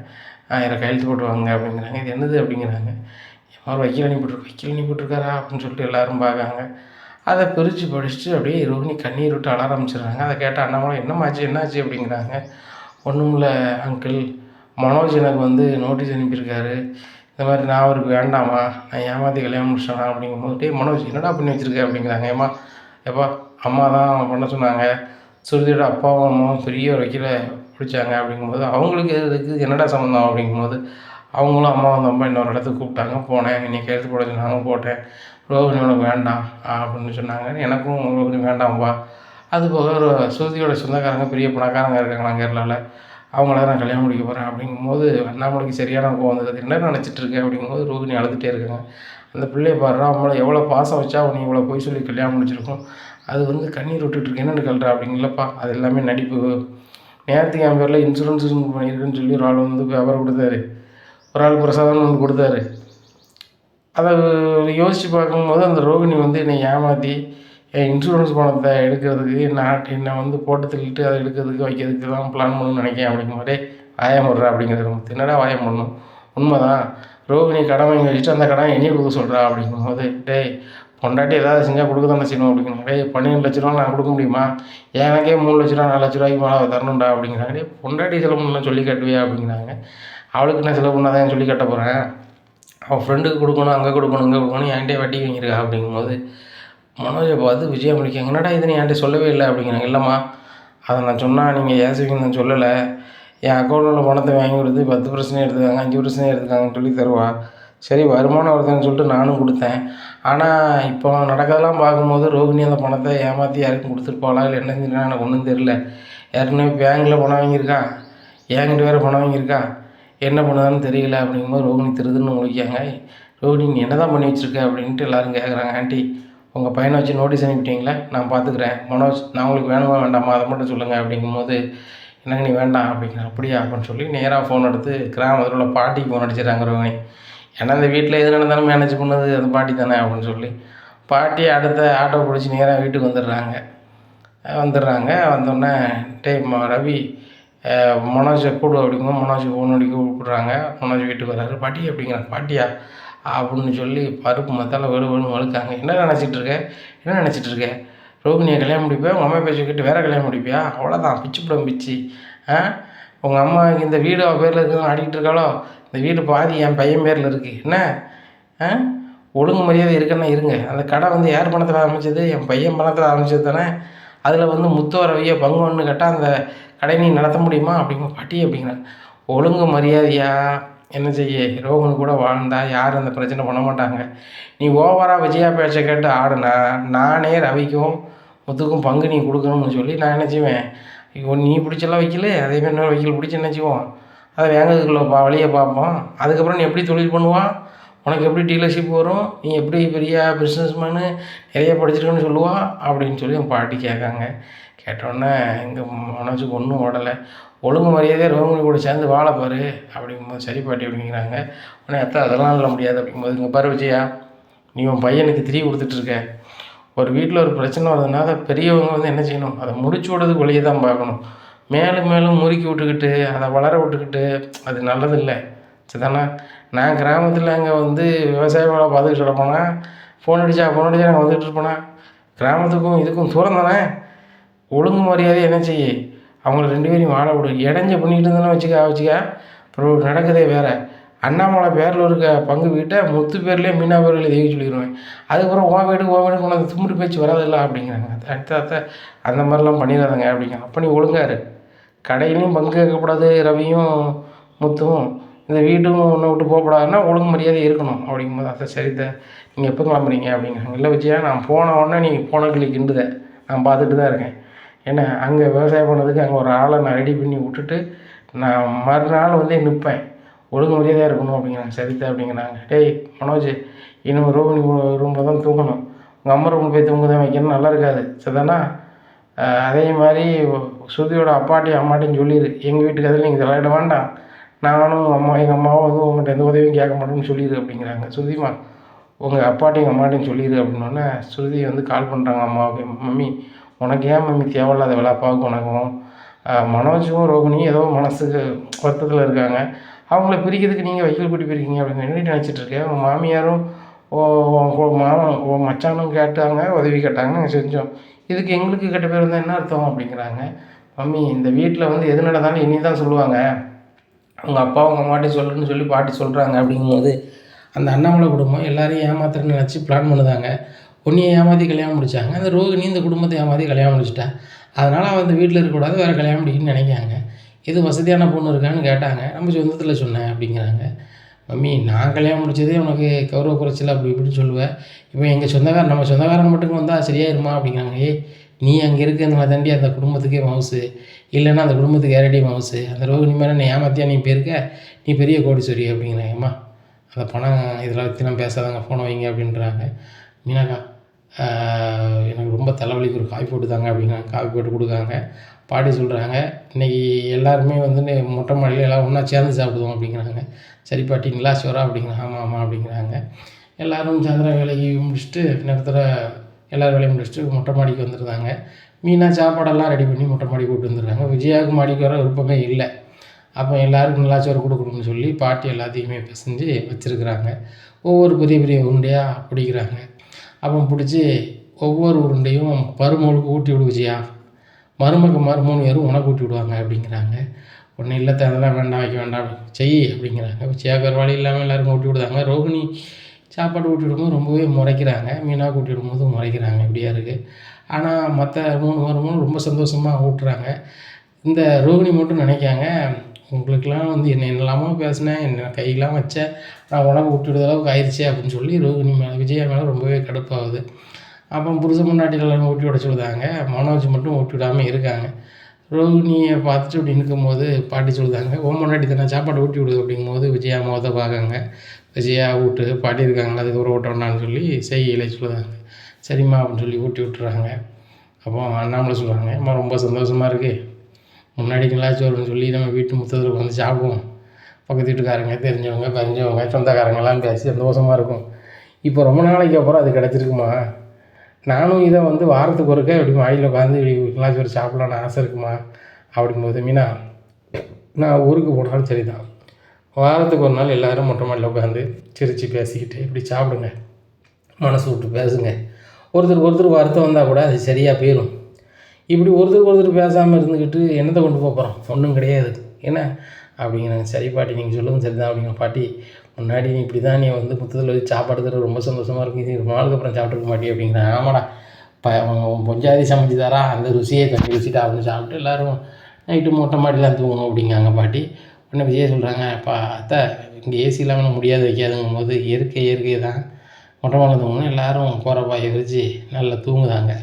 1000 கையெழுத்து போட்டு வாங்க அப்படிங்கிறாங்க. இது என்னது அப்படிங்கிறாங்க. ஒரு வக்கீல் அனுப்பிவிட்ருக்காரா அப்படின்னு சொல்லிட்டு எல்லோரும் பார்க்காங்க. அதை பிரித்து படிச்சுட்டு அப்படியே ரோகிணி கண்ணீர் விட்டு அழ ஆரம்பிச்சிடுறாங்க. அதை கேட்டால் அண்ணாமலை என்னாச்சு அப்படிங்கிறாங்க. ஒன்றும் இல்லை அங்கிள், மனோஜ் எனக்கு வந்து நோட்டீஸ் அனுப்பியிருக்காரு, இந்த மாதிரி நான் அவருக்கு வேண்டாமா, நான் ஏமாற்றி கல்யாணம் முடிச்சேனா அப்படிங்கும்போது, டேய் மனோஜ் என்னடா பண்ணி வச்சுருக்க அப்படிங்கிறாங்க. எப்பா அம்மா தான் பண்ண சொன்னாங்க, சுருதியோட அப்பாவும் அம்மாவும் பெரிய ஒரு வக்கீலை பிடிச்சாங்க அப்படிங்கும்போது, அவங்களுக்கு இதுக்கு என்னடா சம்மந்தம் அப்படிங்கும்போது, அவங்களும் அம்மா வந்து அம்மா இன்னொரு இடத்துக்கு கூப்பிட்டாங்க, போனேன், நீ கையெழுத்து போட சொன்னாங்க, போட்டேன், ரோகிணி உனக்கு வேண்டாம் அப்படின்னு சொன்னாங்க, எனக்கும் ரோகிணி வேண்டாம்ப்பா, அது போக ஒரு ஸ்ருதியோட சொந்தக்காரங்க பெரிய பணக்காரங்க இருக்காங்க கேரளாவில், அவங்கள நான் கல்யாணம் முடிக்க போகிறேன் அப்படிங்கும்போது அண்ணாமலைக்கு சரியான கோவம் வந்தது. என்ன நினச்சிட்டு இருக்கேன் அப்படிங்கும்போது ரோகிணி அழுதுகிட்டே இருக்காங்க. அந்த பிள்ளையை பாடுறா, அவங்கள எவ்வளோ பாசம் வச்சா நீ இவ்வளோ போய் சொல்லி கல்யாணம் முடிச்சிருக்கோம், அது வந்து கண்ணீர் விட்டுட்டுருக்கு, என்னென்னு கல்றா அப்படிங்களப்பா, அது எல்லாமே நடிப்பு, நேரத்துக்கு என் பேரில் இன்சூரன்ஸ் பண்ணியிருக்குன்னு சொல்லி ஒரு ஆள் வந்து பேப்பர் கொடுத்தாரு, ஒரு ஆள் பிரசாதம் வந்து கொடுத்தாரு. அதை யோசித்து பார்க்கும்போது அந்த ரோகிணி வந்து என்னை ஏமாற்றி என் இன்சூரன்ஸ் பணத்தை எடுக்கிறதுக்கு என்னை வந்து போட்டு தள்ளிட்டு அதை எடுக்கிறதுக்கு வைக்கிறதுக்கு தான் பிளான் பண்ணணும்னு நினைக்கிறேன் அப்படிங்கும்போதே வாயம் விட்றா அப்படிங்கிறது. என்னடா வாயம் பண்ணணும், உண்மைதான், ரோகிணி கடன் வாங்கி வச்சுட்டு அந்த கடன் என்னையே கொடுக்க சொல்கிறா அப்படிங்கும்போது, டேய் பொண்டாட்டி ஏதாவது செஞ்சால் கொடுக்க தானே செய்யணும் அப்படிங்கிறாங்க. டேய் 12 லட்ச ரூபா நான் கொடுக்க முடியுமா, எனக்கே 3 லட்ச ரூபா 4 லட்ச ரூபாய்க்கு மேலே தரணும்டா அப்படிங்கிறாங்க. டேய் பொண்டாட்டி செலவு பண்ணலாம் சொல்லி கட்டுவியா அப்படிங்கிறாங்க. அவளுக்கு நான் செலவு பண்ணாதான் சொல்லி கட்ட போகிறேன், அவள் ஃப்ரெண்டுக்கு கொடுக்கணும், அங்கே கொடுக்கணும், இங்கே கொடுக்கணும், என்கிட்டே வட்டி வாங்கியிருக்கா அப்படிங்கும்போது மனோஜை பார்த்து விஜயா முடிக்காங்க. என்னடா இது நீ என்கிட்ட சொல்லவே இல்லை அப்படிங்கிறாங்க. இல்லைம்மா அதை நான் சொன்னால் நீங்கள் ஏசுவீங்கன்னு நான் சொல்லலை, என் அக்கௌண்ட்டில் பணத்தை வாங்கி கொடுத்து 10% எடுத்துக்காங்க, 5% எடுத்துக்காங்கன்னு சொல்லி தருவா, சரி வருமானம் வருதுன்னு சொல்லிட்டு நானும் கொடுத்தேன், ஆனால் இப்போ நடக்கிறதெல்லாம் பார்க்கும்போது ரோகிணி அந்த பணத்தை ஏமாற்றி யாருக்கும் கொடுத்துட்டு போகலாம், இல்லை என்ன செஞ்சுன்னா எனக்கு ஒன்றும் தெரில, ஏற்கனவே பேங்கில் பணம் வாங்கியிருக்கா, என்கிட்ட வேறு பணம் வாங்கியிருக்கா, என்ன பண்ணுதான்னு தெரியல அப்படிங்கும்போது ரோகிணி திருதுன்னு முழிக்காங்க. ரோஹிணி நீ என்ன தான் பண்ணி வச்சுருக்க அப்படின்ட்டு எல்லோரும் கேட்குறாங்க. ஆண்டி உங்கள் பையனை வச்சு நோட்டீஸ் அனுப்பிட்டீங்களே, நான் பார்த்துக்குறேன். மனோஜ் நான் உங்களுக்கு வேணுமா வேண்டாமா அதை மட்டும் சொல்லுங்கள் அப்படிங்கும்போது, எனக்கு நீ வேண்டாம் அப்படிங்கிற. அப்படியா அப்படின்னு சொல்லி நேராக ஃபோன் எடுத்து கிராமத்தில் உள்ள பாட்டிக்கு ஃபோன் அடிச்சிடறாங்க ரோஹிணி. ஏன்னா இந்த வீட்டில் எது நடந்தாலும் மேனேஜ் பண்ணது அந்த பாட்டி தானே அப்படின்னு சொல்லி பாட்டி அடுத்த ஆட்டோ பிடிச்சி நேராக வீட்டுக்கு வந்துடுறாங்க. வந்தோடனே ரவி மனோஜை கூடு அப்படிங்கும்போது மனோஜுக்கு ஃபோன் அடிக்க கூப்பிட்றாங்க. மனோஜ் வீட்டுக்கு வர்றாரு. பாட்டி அப்படிங்கிறாங்க. பாட்டியா அப்படின்னு சொல்லி பருப்பு மத்தால வெளுன்னு வழுக்காங்க. என்ன நினச்சிட்ருக்க ரோகிணியை கல்யாணம் முடிப்பேன், உங்கள் அம்மா பேச்சு கேட்டு வேறு கல்யாணம் முடிப்பியா? அவ்வளோதான் பிச்சு பிடம் பிச்சு. உங்கள் அம்மா இந்த வீடு அவள் பேரில் இருக்குதுன்னு ஆடிக்கிட்டு இருக்காளோ, இந்த வீடு பாதி என் பையன் பேரில் இருக்குது. என்ன ஒழுங்கு மரியாதை இருக்குன்னா இருங்க. அந்த கடை வந்து யார் பணத்தில் ஆரம்பித்தது? என் பையன் பணத்தில் ஆரம்பித்தது தானே. அதில் வந்து முத்தோ ரவியோ பங்கு ஒன்று கேட்டால் அந்த கடை நீ நடத்த முடியுமா அப்படிங்க. பாட்டி அப்படிங்கிறேன். ஒழுங்கு மரியாதையாக என்ன செய்ய, ரோகன் கூட வாழ்ந்தால் யாரும் அந்த பிரச்சனை பண்ண மாட்டாங்க. நீ ஓவராக விஜயா பேச்சை கேட்டு ஆடுனா நானே ரவிக்கும் முத்துக்கும் பங்கு நீ கொடுக்கணும்னு சொல்லி நான் என்ன செய்வேன், நீ பிடிச்செல்லாம் வைக்கல, அதேமாதிரி இன்னொரு வைக்கல் பிடிச்சி என்ன செய்வோம், அதை வேங்கிறதுக்குள்ள வழியை பார்ப்போம். அதுக்கப்புறம் நீ எப்படி தொழில் பண்ணுவான், உனக்கு எப்படி டீலர்ஷிப் வரும், நீ எப்படி பெரிய பிஸ்னஸ்மேனு நிறைய படிச்சிருக்கேன்னு சொல்லுவா அப்படின்னு சொல்லி என் பாட்டி கேட்காங்க. கேட்டோடனே எங்கள் மனசுக்கு ஒன்றும் ஓடலை. ஒழுங்கு மரியாதையாக ரோகிணி கூட சேர்ந்து வாழப்பாரு அப்படிங்கும்போது சரி பாட்டி அப்படிங்கிறாங்க. உடனே அதெல்லாம் இல்லை முடியாது அப்படிங்கும்போது, இங்கே பாரு விஜயா, நீ உன் பையனுக்கு திரி கொடுத்துட்ருக்க. ஒரு வீட்டில் ஒரு பிரச்சனை வருதுன்னா பெரியவங்க வந்து என்ன செய்யணும், அதை முடிச்சு விடுறதுக்கு வழியை தான் பார்க்கணும். மேலும் முறுக்கி விட்டுக்கிட்டு அதை வளர விட்டுக்கிட்டு அது நல்லதில்லை. சரிதானே? நான் கிராமத்தில் அங்கே வந்து விவசாய வேலை பார்த்துக்கிட்டு இருப்பேனா, ஃபோன் அடித்தா நாங்கள் வந்துட்டு இருப்பேனா? கிராமத்துக்கும் இதுக்கும் தூரம் தானே. ஒழுங்கு மரியாதை என்ன செய்ய, அவங்கள 2 பேரையும் வாழ விடு. இடைஞ்ச பண்ணிக்கிட்டு இருந்தேன்னு வச்சுக்கா அப்புறம் நடக்குதே வேறு. அண்ணாமலை பேரில் இருக்க பங்கு வீட்டை முத்து பேர்லேயே மீனா பேரில் எழுதி சொல்லிடுவேன். அதுக்கப்புறம் உன் வீட்டுக்கு உனக்கு திமிரு பேச்சு வராதில்ல அப்படிங்கிறாங்க. அடுத்த அந்த மாதிரிலாம் பண்ணிடாதங்க அப்படிங்கிறாங்க. அப்போ நீ ஒழுங்காரு, கடையிலையும் பங்கு கேட்கக்கூடாது, ரவியும் முத்தும் இந்த வீட்டுக்கும் ஒன்றை விட்டு போகக்கூடாதுன்னா ஒழுங்கு மரியாதை இருக்கணும் அப்படிங்கும்போது, அதை சரித்த நீங்கள் எப்போ கிளம்புறீங்க அப்படிங்கிறாங்க. இல்லை விஜயா, நான் போன உடனே நீங்கள் போன கிளி கிண்டுத நான் பார்த்துட்டு தான் இருக்கேன். ஏன்னா அங்கே விவசாயம் பண்ணதுக்கு அங்கே ஒரு ஆளை நான் ரெடி பண்ணி விட்டுட்டு நான் மறுநாள் வந்து நிற்பேன். ஒழுங்கு மரியாதையாக இருக்கணும் அப்படிங்கிறாங்க. சரித்த அப்படிங்கிறாங்க. மனோஜ், இன்னும் ரோகிணி ரூமில் தான் தூங்கணும், உங்கள் அம்மா ரூமில் போய் தூங்க தான் வைக்கணும், நல்லா இருக்காது. சரிதானா? அதே மாதிரி ஸ்ருதியோட அப்பாட்டையும் அம்மாட்டையும் சொல்லிடு, எங்கள் வீட்டுக்கு அதில் நீங்கள் தலையிட வேண்டாம், நானும் எங்கள் அம்மாவும் வந்து உங்கள்கிட்ட எந்த உதவியும் கேட்க மாட்டேன்னு சொல்லிடு அப்படிங்கிறாங்க. ஸ்ருதிமா, உங்கள் அப்பாட்டையும் எங்கள் அம்மாட்டையும் சொல்லிடு அப்படின்னோடனே ஸ்ருதி வந்து கால் பண்ணுறாங்க அம்மாவுக்கு. மம்மி, உனக்கு ஏன் மம்மி தேவையில்லாத வேலை, அப்பாவுக்கு உனக்கும் மனோஜுக்கும் ரோகிணியும் ஏதோ மனசுக்கு வருத்தத்தில் இருக்காங்க, அவங்கள பிரிக்கிறதுக்கு நீங்கள் வைக்கல் கூட்டி போயிருக்கீங்க அப்படின்னு என்னட்டு நினச்சிட்ருக்கேன். உங்கள் மாமியாரும் மச்சானும் கேட்டாங்க, உதவி கேட்டாங்க, நாங்கள் செஞ்சோம். இதுக்கு எங்களுக்கு கெட்ட பேர் இருந்தால் என்ன அர்த்தம் அப்படிங்கிறாங்க. மம்மி, இந்த வீட்டில் வந்து எது நடந்தாலும் இனி தான் சொல்லுவாங்க, உங்கள் அப்பா உங்கள் அம்மாட்டையும் சொல்லுன்னு சொல்லி பாட்டி சொல்கிறாங்க அப்படிங்கும்போது, அந்த அண்ணாமலை குடும்பம் எல்லோரையும் ஏமாத்துறன்னு நினச்சி பிளான் பண்ணுதாங்க. உன்னையை ஏமாற்றி கல்யாணம் முடித்தாங்க. அந்த ரோகிணி இந்த குடும்பத்தை ஏமாற்றி கல்யாணம் முடிச்சிட்டா. அதனால் அவன் அந்த வீட்டில் இருக்கக்கூடாது, வேறு கல்யாணம் முடிக்கணும்னு நினைக்காங்க. இது வசதியான பொண்ணு இருக்கான்னு கேட்டாங்க. நம்ம சொந்தத்தில் சொன்னேன் அப்படிங்கிறாங்க. மம்மி, நான் கல்யாணம் முடித்ததே உனக்கு கௌரவ குறைச்சல் அப்படி இப்படின்னு சொல்லுவேன். இப்போ எங்கள் நம்ம சொந்தக்காரன் மட்டும் வந்தால் சரியாயிருமா அப்படிங்கிறாங்க. நீ அங்கே இருக்கிறதுனால தாண்டி அந்த குடும்பத்துக்கே மவுசு, இல்லைன்னா அந்த குடும்பத்துக்கு ஏரடி மவுசு. அந்த ரோகிணி மேலே நீ ஏமாத்தியா நீ போயிருக்க, நீ பெரிய கோடீஸ்வரி அப்படிங்கிறாங்க. அம்மா, அந்த பணம் இதில் வச்சுலாம் பேசாதாங்க, ஃபோனை வைங்க அப்படின்றாங்க. மீனாக்கா, எனக்கு ரொம்ப தலைவலிக்கு ஒரு காஃபி போட்டு தாங்க அப்படிங்கிறாங்க. காஃபி போட்டு கொடுக்காங்க. பாட்டி சொல்கிறாங்க, இன்றைக்கி எல்லாருமே வந்து மொட்டை மாடியில் எல்லாம் ஒன்றா சேர்ந்து சாப்பிடுவோம் அப்படிங்கிறாங்க. சரி பாட்டிங்களா, ஷுவரா அப்படிங்கிறாங்க. ஆமாம் அப்படிங்கிறாங்க. எல்லோரும் சாயந்தரம் வேலைக்கு முடிச்சுட்டு நேரத்தில் எல்லோரும் வேலையை முடிச்சுட்டு மொட்டை மாடிக்கு வந்துடுறாங்க. மீனா சாப்பாடெல்லாம் ரெடி பண்ணி மொட்டை மாடி கூப்பிட்டு வந்துடுறாங்க. விஜயாவுக்கு மாடிக்கு வர விருப்பமே இல்லை. அப்போ எல்லாருக்கும் நல்லா சோறு கொடுக்கணும்னு சொல்லி பாட்டி எல்லாத்தையுமே பிசைஞ்சு வச்சுருக்குறாங்க. ஒவ்வொரு பெரிய உருண்டையாக பிடிக்கிறாங்க. அப்போ பிடிச்சி ஒவ்வொரு உருண்டையும் மருமகளுக்கு ஊட்டி விடு விஜயா, மருமக 3 பேரும் உனக்கு ஊட்டி விடுவாங்க அப்படிங்கிறாங்க. ஒன்றும் இல்லை, அதெல்லாம் வேண்டாம், வைக்க வேண்டாம், செய் அப்படிங்கிறாங்க. விஜயாவுக்கு வேறு வழி இல்லாமல் எல்லாருக்கும் ஊட்டி விடுதாங்க. ரோகிணி சாப்பாடு ஊட்டி விடும்போது ரொம்பவே முறைக்கிறாங்க. மீனாக ஊட்டி விடும்போது முறைக்கிறாங்க. இப்படியா இருக்குது. ஆனால் மற்ற 3 மருமகளும் ரொம்ப சந்தோஷமாக ஊட்டுறாங்க. இந்த ரோகிணி மட்டும் நினைக்காங்க, உங்களுக்கெல்லாம் வந்து என்னெல்லாமோ பேசினேன், என்ன கையெல்லாம் வச்சேன், நான் உனக்கு ஊட்டி விடுற அளவுக்கு ஆயிடுச்சே அப்படின்னு சொல்லி ரோகிணி மேலே விஜயா மேலே ரொம்பவே கடுப்பாகுது. அப்போ புருஷ முன்னாடி எல்லாரும் ஊட்டி விட சொல்லுதாங்க. மனோஜ் மட்டும் ஊட்டி விடாமல் இருக்காங்க. ரோகிணியை பார்த்துட்டு இப்படி நிற்கும்போது பாட்டி சொல்லுதாங்க, "உன் பொண்டாட்டி தானே சாப்பாடு ஊட்டி விடு" அப்படிங்கும்போது விஜயா முகத்தை பார்க்காங்க. விஜயா ஊட்டு, பாட்டி இருக்காங்களா அதுக்கப்புறம் ஊட்ட வேண்டாம்னு சொல்லி செய்கையிலே சொல்லுதாங்க. சரிம்மா அப்படின்னு சொல்லி ஊட்டி விட்டுறாங்க. அப்போ அண்ணாமலை சொல்கிறாங்க, அம்மா ரொம்ப சந்தோஷமாக இருக்குது, முன்னாடி நிலாச்சோறுன்னு சொல்லி நம்ம வீட்டு முத்தத்தில் வந்து சாப்பிடுவோம், பக்கத்து வீட்டுக்காரங்க தெரிஞ்சவங்க பறிஞ்சவங்க சொந்தக்காரங்கெல்லாம் பேசி சந்தோஷமாக இருக்கும். இப்போ ரொம்ப நாளைக்கு அப்புறம் அது கிடச்சிருக்குமா, நானும் இதை வந்து வாரத்துக்கு ஒருக்க இப்படி மாடியில் உட்காந்து இப்படி நிலாச்சோறு சாப்பிட்லான்னு ஆசை இருக்குமா அப்படிங்கும்போது, மீனா நான் ஊருக்கு போனாலும் சரி தான், வாரத்துக்கு ஒரு நாள் எல்லோரும் மொட்டை மாடியில் உட்காந்து சிரித்து பேசிக்கிட்டு இப்படி சாப்பிடுங்க, மனசு விட்டு பேசுங்க. ஒருத்தருக்கு ஒருத்தர் வருத்தம் வந்தால் கூட அது சரியாக போயிடும். இப்படி ஒருத்தருக்கு ஒருத்தர் பேசாமல் இருந்துக்கிட்டு என்னத்தை கொண்டு போகிறோம், ஒன்றும் கிடையாது என்ன அப்படிங்கிறாங்க. சரி பாட்டி நீங்கள் சொல்லுங்கள் சரி தான் அப்படிங்கிற. பாட்டி முன்னாடி நீ இப்படி தான் நீ வந்து புத்தகத்தில் வச்சு சாப்பாடு தர ரொம்ப சந்தோஷமாக இருக்கும், இது ரொம்ப நாளுக்கு அப்புறம் சாப்பிட்ருக்க மாட்டி அப்படிங்கிறேன். ஆமாடா பொஞ்சாதி சமைச்சு தரா அந்த ருசியை கொஞ்சம் ருசிட்டா அப்படின்னு சாப்பிட்டு எல்லோரும் நைட்டு மொட்டை மாடிலாம் தூங்கணும் அப்படிங்காங்க பாட்டி. உடனே விஜயை சொல்கிறாங்க, அப்பா அத்தை இங்கே ஏசி இல்லாமல் முடியாது வைக்காதுங்கும் போது இயற்கை தான், மொட்டை மாடியில் தூங்கணும் எல்லோரும் கோரப்பாயை விரித்து நல்லா தூங்குதாங்க.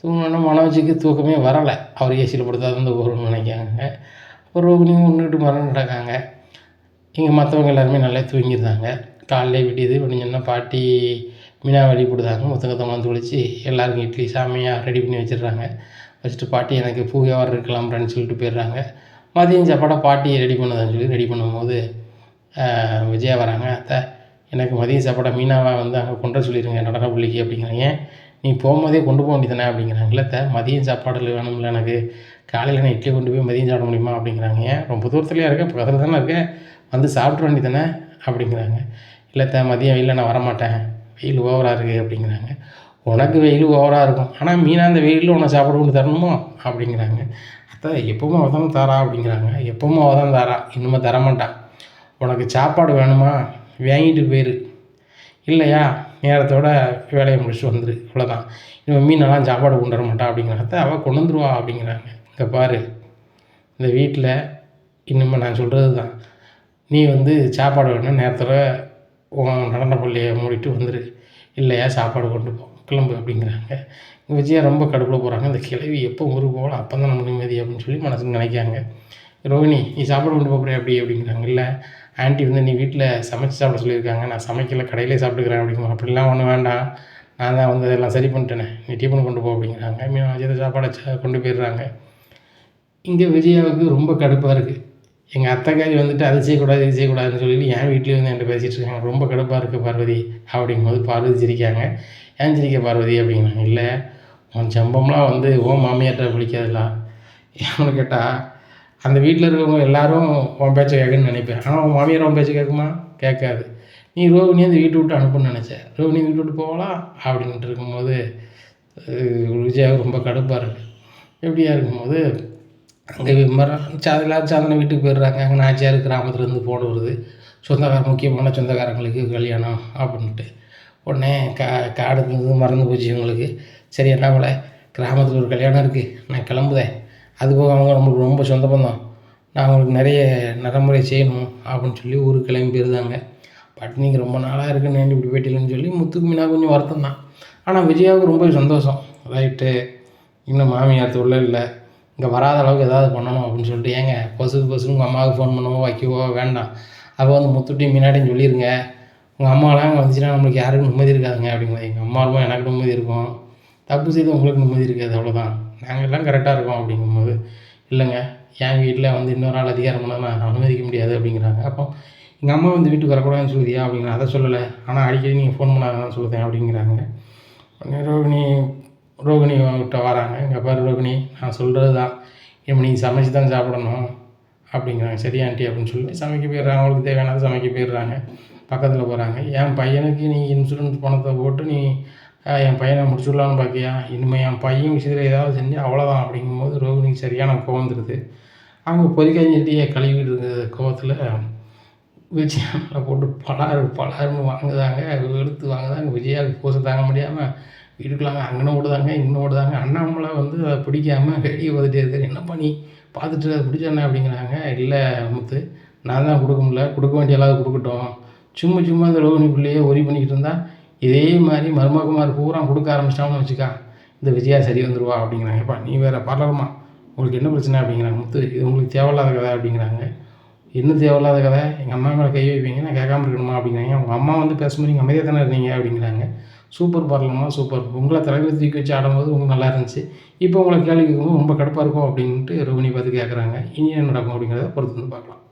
தூங்கினோன்னா மனோஜுக்கு தூக்கமே வரலை, அவர் ஏசியில் படுத்தா தான் வரும்னு நினைக்காங்க. ஒரு ரோகிணியும் ஒன்றுக்கிட்டு மரம் நடக்காங்க. இங்கே மற்றவங்க எல்லாருமே நல்லா தூங்கிடுறாங்க. காலையிலே விடியுது. விடிஞ்சோன்னா பாட்டி மீனா வழிபடுதாங்க, முத்தங்கத்தம்லாம் தொளிச்சு எல்லாருக்கும் இட்லி சாமியாக ரெடி பண்ணி வச்சிடுறாங்க. வச்சுட்டு பாட்டி எனக்கு பூ வியாபாரம் இருக்கலாம்னு சொல்லிட்டு போயிடுறாங்க. மதியம் சாப்பாடை பாட்டி ரெடி பண்ணுதான்னு சொல்லி ரெடி பண்ணும்போது விஜயா வராங்க. அத்தை எனக்கு மதியம் சாப்பாடை மீனாவை வந்து அங்கே கொண்டு வர சொல்லிடுங்க நடனப்பள்ளிக்கு அப்படிங்கிறாங்க. ஏன் நீ போகும்போதே கொண்டு போக வேண்டியதானே அப்படிங்கிறாங்க. இல்லை அத்தை மதியம் சாப்பாடு வேணும்ல எனக்கு, காலையில் நான் இட்லி கொண்டு போய் மதியம் சாப்பிட முடியுமா அப்படிங்கிறாங்க. ஏன் ரொம்ப தூரத்துலையா இருக்கேன், பக்கத்தில் தானே இருக்கேன், வந்து சாப்பிட வேண்டியதானே அப்படிங்கிறாங்க. இல்லை அத்தை மதியம் வெயிலில் நான் வரமாட்டேன், வெயில் ஓவராக இருக்குது அப்படிங்கிறாங்க. உனக்கு வெயில் ஓவராக இருக்கும், ஆனால் மீனா அந்த வெயிலில் உன்னை சாப்பாடு கொண்டு தரணுமோ அப்படிங்கிறாங்க. அத்தை எப்போவும் அவள் தானே தாரா அப்படிங்கிறாங்க. எப்போவும் அவள் தான் தாரா, இன்னுமே தரமாட்டான். உனக்கு சாப்பாடு வேணுமா வாங்கிட்டு போயிரு, இல்லையா நேரத்தோட வேலையை முடிச்சுட்டு வந்துரு, இவ்வளோதான். இவன் மீனெல்லாம் சாப்பாடு கொண்டு வர மாட்டான் அப்படிங்கிறாங்க. அத்தை அவள் கொண்டு வந்துருவா அப்படிங்கிறாங்க. இங்கே பாரு இந்த வீட்டில் இனிமேல் நான் சொல்கிறது தான், நீ வந்து சாப்பாடு வேணும் நேரத்தில் உன் நடன பள்ளியை மூடிட்டு வந்துடு, இல்லையா சாப்பாடு கொண்டு போ கிளம்பு அப்படிங்கிறாங்க. விஜயா ரொம்ப கடுப்பில் போகிறாங்க. இந்த கிழவி எப்போ ஊருக்கு போகலாம் அப்போ தான் நம்ம நிம்மதி அப்படின்னு சொல்லி மனசுக்கு நினைக்காங்க. ரோஹிணி நீ சாப்பாடு கொண்டு போகிறே அப்படிங்கிறாங்க. இல்லை ஆண்டி வந்து நீ வீட்டில் சமைச்சு சாப்பிட சொல்லியிருக்காங்க, நான் சமைக்கல கடையிலே சாப்பிட்டுக்கிறேன் அப்படிங்கிறாங்க. அப்படிலாம் ஒன்றும் வேண்டாம், நான் தான் வந்து எல்லாம் சரி பண்ணிட்டேனே, நீ டிஃபன் கொண்டு போ அப்படிங்கிறாங்க. மீனா விஜயத்தை சாப்பாடை கொண்டு போயிடுறாங்க. இங்கே விஜயாவுக்கு ரொம்ப கடுப்பாக இருக்குது. எங்கள் அத்தைக்காரி வந்துட்டு அதை செய்யக்கூடாது இது செய்யக்கூடாதுன்னு சொல்லிட்டு என் வீட்லேயே வந்து என்கிட்ட பேசிகிட்டு இருக்காங்க, ரொம்ப கடுப்பாக இருக்குது பார்வதி அப்படிங்கும்போது பார்வதி சிரிக்காங்க. ஏன் சிரிக்க பார்வதி அப்படிங்கிறாங்க. இல்லை உன் சம்பம்லாம் வந்து ஓன் மாமியார்கிட்ட பிடிக்காதுல்ல, ஏன்னு கேட்டால் அந்த வீட்டில் இருக்கிறவங்க எல்லோரும் உன் பேச்சை கேட்குன்னு நினைப்பேன், ஆனால் உன் மாமியார் உன் பேச்சை கேட்குமா, கேட்காது. நீ ரோகிணியை அந்த வீட்டை விட்டு அனுப்புன்னு நினச்சேன், ரோகிணி வீட்டு விட்டு போகலாம் அப்படின்ட்டு இருக்கும்போது விஜயாவுக்கு ரொம்ப கடுப்பாக இருக்குது. எப்படியா இருக்கும்போது அங்கே எல்லாரும் சாதனை வீட்டுக்கு போயிடுறாங்க. அங்கே நாச்சியார் கிராமத்துலேருந்து ஃபோன் வருது, முக்கியமான சொந்தக்காரங்களுக்கு கல்யாணம் அப்படின்ட்டு. உடனே காடு மறந்து போச்சு இவங்களுக்கு. சரி என்ன போல கிராமத்தில் ஒரு கல்யாணம் இருக்குது, நான் கிளம்புதேன், அதுபோக அவங்க நம்மளுக்கு ரொம்ப சொந்த பந்தம், நான் அவங்களுக்கு நிறைய நடைமுறை செய்யணும் அப்படின்னு சொல்லி ஊருக்கு கிளம்பி போயிருந்தாங்க. பட்டினிக்கு ரொம்ப நாளாக இருக்குன்னு இப்படி போயிட்டில்லைன்னு சொல்லி முத்துக்கு மீனா கொஞ்சம் வருத்தம் தான். ஆனால் விஜயாவுக்கு ரொம்ப சந்தோஷம். ரைட்டு இன்னும் மாமியார் தொல்லை இல்லை, இங்கே வராத அளவுக்கு எதாவது பண்ணணும் அப்படின்னு சொல்லிட்டு, ஏங்க பொசுக்கு உங்கள் அம்மாவுக்கு ஃபோன் பண்ணவோ வைக்கவோ வேண்டாம், அப்போ வந்து முத்துட்டையும் மீனாட்டையும் சொல்லிடுங்க, உங்கள் அம்மாலாம் அங்கே வந்துச்சுன்னா நம்மளுக்கு யாருக்கும் நிம்மதி இருக்காதுங்க அப்படிங்கும்போது, எங்கள் அம்மாவும் எனக்கு நிம்மதி இருக்கும், தப்பு செய்து உங்களுக்கு நிம்மதி இருக்காது, அவ்வளோதான், நாங்கள் எல்லாம் கரெக்டாக இருக்கோம் அப்படிங்கும்போது, இல்லைங்க என் வீட்டில் வந்து இன்னொரு ஆள் அதிகாரம் பண்ணால் நான் அனுமதிக்க முடியாது அப்படிங்கிறாங்க. அப்போ எங்கள் அம்மா வந்து வீட்டுக்கு வரக்கூடாதுன்னு சொல்லுதியா அப்படிங்கிற, அதை சொல்லலை, ஆனால் அடிக்கடி நீங்கள் ஃபோன் பண்ணாதான் சொல்லுதேன் அப்படிங்கிறாங்க. ரோகிணி கிட்ட வராங்க. இங்கே பாரு ரோகிணி, நான் சொல்கிறது தான், இப்போ நீங்கள் சமைச்சு தான் சாப்பிடணும் அப்படிங்கிறாங்க. சரி ஆண்டி அப்படின்னு சொல்லிட்டு சமைக்க போயிடுறாங்க. அவங்களுக்கு தேவையானது சமைக்க போயிடுறாங்க. பக்கத்தில் போகிறாங்க. என் பையனுக்கு நீ இன்சூரன்ஸ் பணத்தை போட்டு நீ என் பையனை முடிச்சுடலான்னு பார்த்தியா, இனிமேல் என் பையன் விஷயத்தில் ஏதாவது செஞ்சு அவ்வளோதான் அப்படிங்கும்போது ரோகிணிக்கு சரியான கோவம் வந்துடுது. அவங்க பொறிக்காஞ்சிட்டியை கழுவிட்டு இருக்கிற கோவத்தில் விஜயா போட்டு பலாருன்னு வாங்குதாங்க, வெளுத்து வாங்குதாங்க. விஜயாவுக்கு கோசம் தாங்க முடியாமல் வீட்டுக்குள்ளாங்க அங்கேன்னு ஓடுதாங்க இங்கே ஓடுதாங்க. அண்ணாமலை வந்து அதை பிடிக்காமல் வேடிக்கை பார்த்துட்டே இருக்காரு. என்னப்பா நீ பார்த்துட்டு அதை பிடிச்சானே அப்படிங்கிறாங்க. இல்லை முத்து, நான் தான் கொடுக்க முடியல, கொடுக்க வேண்டிய எல்லாரும் கொடுக்கட்டும், சும்மா அந்த ரோகிணிக்குள்ளேயே ஒரி பண்ணிக்கிட்டு இருந்தால் இதே மாதிரி மருமகுமார் பூரா கொடுக்க ஆரம்பிச்சிட்டான்னு வச்சுக்கா, இந்த விஜயா சரி வந்துடுவா அப்படிங்கிறாங்க. எப்பா நீ வேறு பரலமா உங்களுக்கு என்ன பிரச்சனை அப்படிங்கிறாங்க. முத்து இது உங்களுக்கு தேவையில்லாத கதை அப்படிங்கிறாங்க. என்ன தேவையில்லாத கதை? எங்கள் அம்மா மேலே கை வைப்பீங்க, நான் கேட்காம இருக்கணுமா அப்படிங்கிறாங்க. உங்கள் அம்மா வந்து பேசும்போது நீங்கள் அமைதியாக தானே இருந்தீங்க அப்படிங்கிறாங்க. சூப்பர் பார்லம்மா சூப்பர். உங்களை தலையில தூக்கி வச்சு ஆடும்போது உங்களுக்கு நல்லா இருந்துச்சு. இப்போ உங்களை கேள்வி கேட்கும்போது ரொம்ப கடுப்பாக இருக்கும் அப்படின்ட்டு ரோகிணி பார்த்து கேட்குறாங்க. இனி என்ன நடக்கும் அப்படிங்கிறத பொறுத்து வந்து பார்க்கலாம்.